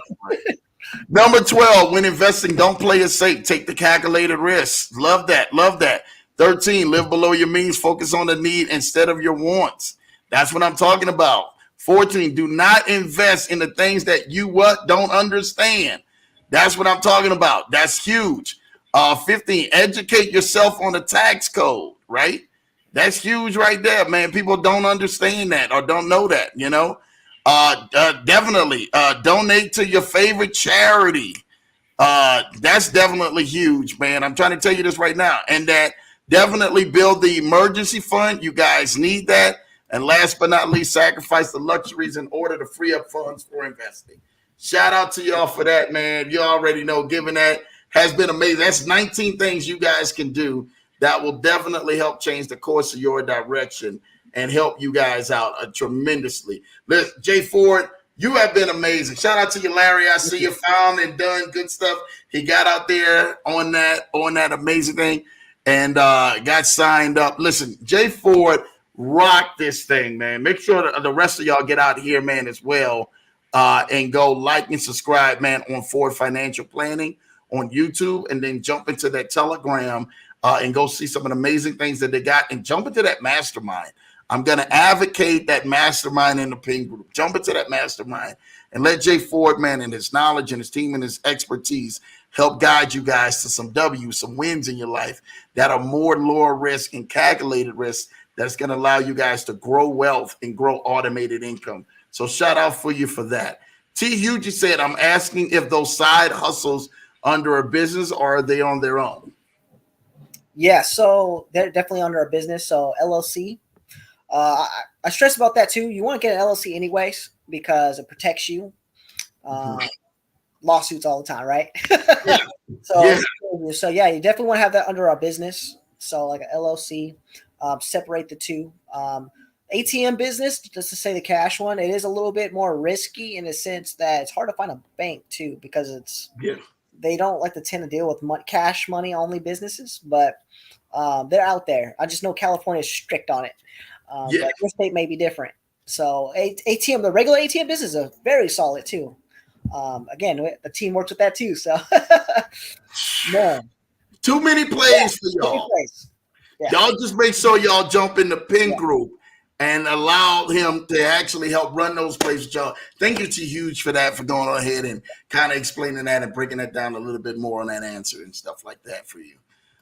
Number 12, when investing, don't play it safe. Take the calculated risks. Love that. Love that. 13, live below your means. Focus on the need instead of your wants. That's what I'm talking about. 14, do not invest in the things that you don't understand. That's what I'm talking about. That's huge. 15, educate yourself on the tax code, right? That's huge right there, man. People don't understand that or don't know that, you know? Definitely donate to your favorite charity. That's definitely huge, man. I'm trying to tell you this right now. And that definitely build the emergency fund. You guys need that. And last but not least, sacrifice the luxuries in order to free up funds for investing. Shout out to y'all for that, man. You already know, giving that has been amazing. That's 19 things you guys can do that will definitely help change the course of your direction and help you guys out tremendously. Listen, Jay Ford, you have been amazing. Shout out to you, Larry. I see you found and done good stuff. He got out there on that amazing thing and got signed up. Listen, Jay Ford rock this thing, man. Make sure the rest of y'all get out here, man, as well, and go like and subscribe, man, on Ford Financial Planning on YouTube, and then jump into that Telegram and go see some of the amazing things that they got, and jump into that mastermind. I'm going to advocate that mastermind in the pin group. Jump into that mastermind and let Jay Ford, man, and his knowledge and his team and his expertise help guide you guys to some W's, some wins in your life that are more lower risk and calculated risk that's going to allow you guys to grow wealth and grow automated income. So shout out for you for that. T. Hughes said, I'm asking if those side hustles under a business or are they on their own? Yeah, so they're definitely under a business. So LLC. I stress about that too. You want to get an LLC anyways because it protects you. Lawsuits all the time, right? Yeah. So yeah, you definitely want to have that under our business. So like an LLC, separate the two. ATM business, just to say the cash one, it is a little bit more risky in the sense that it's hard to find a bank too because they don't like to tend to deal with cash money only businesses, but they're out there. I just know California is strict on it. But your state may be different. So ATM, the regular ATM business is very solid too. Again, the team works with that too. So man, too many plays for y'all. Yeah. Y'all just make sure y'all jump in the pin group and allow him to actually help run those plays with y'all. Thank you to Huge for that, for going ahead and kind of explaining that and breaking that down a little bit more on that answer and stuff like that for you.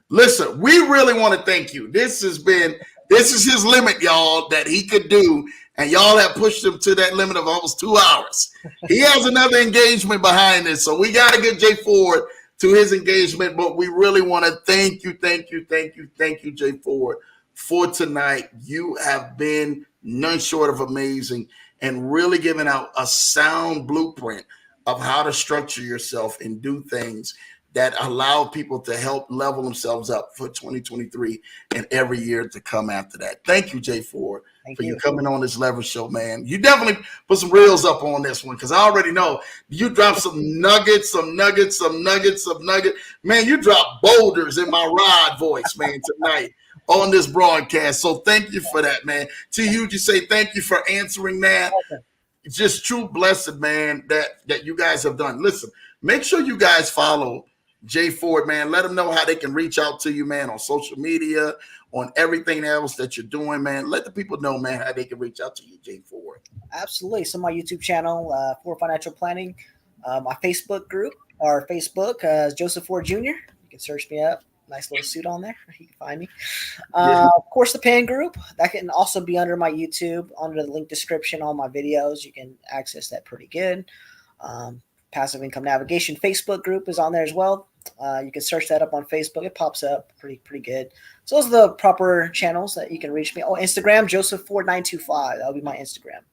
Listen, we really want to thank you. This is his limit, y'all, that he could do. And y'all have pushed him to that limit of almost 2 hours. He has another engagement behind this. So we got to get Jay Ford to his engagement. But we really want to thank you, Jay Ford, for tonight. You have been none short of amazing and really giving out a sound blueprint of how to structure yourself and do things that allow people to help level themselves up for 2023 and every year to come after that. Thank you, Jay Ford, for you coming on this Leverage Show, man. You definitely put some reels up on this one because I already know you dropped some nuggets. Man, you dropped boulders in my rod voice, man, tonight on this broadcast. So thank you for that, man. To you, just say thank you for answering that. It's just true blessed, man, that you guys have done. Listen, make sure you guys follow Jay Ford, man. Let them know how they can reach out to you, man, on social media, on everything else that you're doing, man. Let the people know, man, how they can reach out to you, Jay Ford. Absolutely. So my YouTube channel, Ford Financial Planning, my Facebook group, or Facebook, Joseph Ford Jr. You can search me up. Nice little suit on there. You can find me. Of course, the PAN group. That can also be under my YouTube, under the link description on my videos. You can access that pretty good. Passive Income Navigation Facebook group is on there as well. You can search that up on Facebook. It pops up pretty good. So those are the proper channels that you can reach me. Oh, Instagram, Joseph Ford 925. That'll be my Instagram.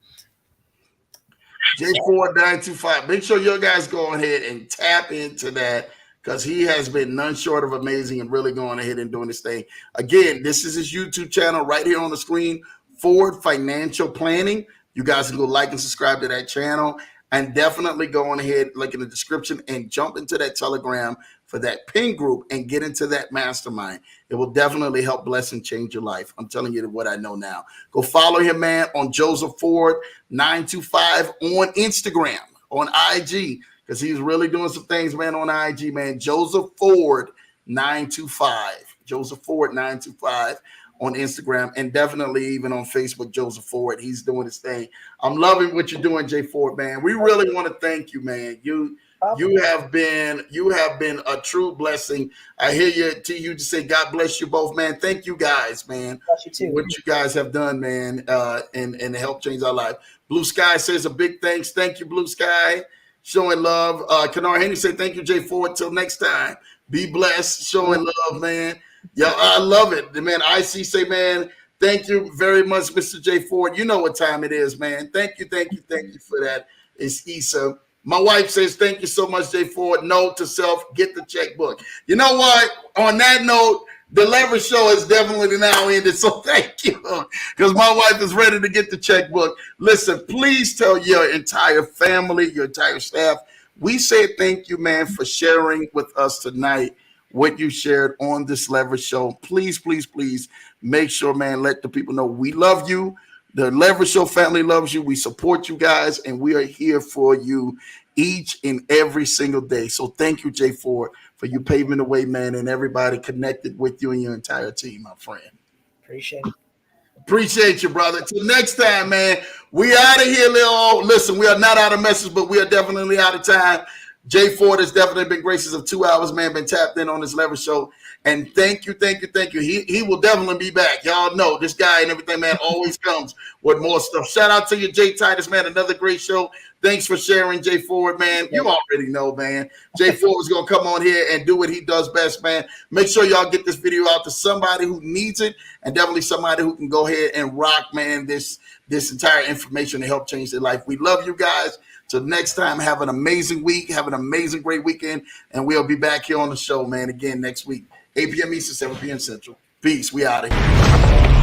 Jay Ford 925. Make sure you guys go ahead and tap into that because he has been none short of amazing and really going ahead and doing this thing. Again, this is his YouTube channel right here on the screen, Ford Financial Planning. You guys can go like and subscribe to that channel. And definitely go on ahead, like in the description, and jump into that Telegram for that pin group and get into that mastermind. It will definitely help bless and change your life. I'm telling you what I know now. Go follow him, man, on Joseph Ford 925 on Instagram, on IG, because he's really doing some things, man, on IG, man. Joseph Ford 925. Joseph Ford 925. On Instagram, and definitely even on Facebook, Joseph Ford. He's doing his thing. I'm loving what you're doing, Jay Ford, man. We really want to thank you, man. You have been a true blessing. I hear you, you just say, God bless you both, man. Thank you guys, man. Bless you too. What you guys have done, man, and help change our life. Blue Sky says a big thanks. Thank you, Blue Sky. Showing love. Kenar Henry said, thank you, Jay Ford. Till next time. Be blessed. Showing love, man. Yeah, I love it. Man, IC say, man, thank you very much, Mr. Jay Ford. You know what time it is, man. Thank you for that. It's Issa. My wife says, thank you so much, Jay Ford. Note to self, get the checkbook. You know what? On that note, the Leverage Show is definitely now ended, so thank you, because my wife is ready to get the checkbook. Listen, please tell your entire family, your entire staff, we say thank you, man, for sharing with us tonight what you shared on this Leverage Show. Please make sure, man, let the people know we love you. The Leverage Show family loves you. We support you guys, and we are here for you each and every single day. So thank you, Jay Ford, for you paving the way, man, and everybody connected with you and your entire team, my friend. Appreciate it. Appreciate you, brother. Till next time, man. We out of here, Lil. Listen, we are not out of message, but we are definitely out of time. Jay Ford has definitely been gracious of 2 hours, man. Been tapped in on this leverage show. And thank you. He will definitely be back. Y'all know this guy and everything, man, always comes with more stuff. Shout out to you, Jay Titus, man. Another great show. Thanks for sharing, Jay Ford, man. You already know, man. Jay Ford is going to come on here and do what he does best, man. Make sure y'all get this video out to somebody who needs it and definitely somebody who can go ahead and rock, man, this entire information to help change their life. We love you guys. Till next time, have an amazing week. Have an amazing, great weekend. And we'll be back here on the show, man, again next week. 8 p.m. Eastern, 7 p.m. Central. Peace. We out of here.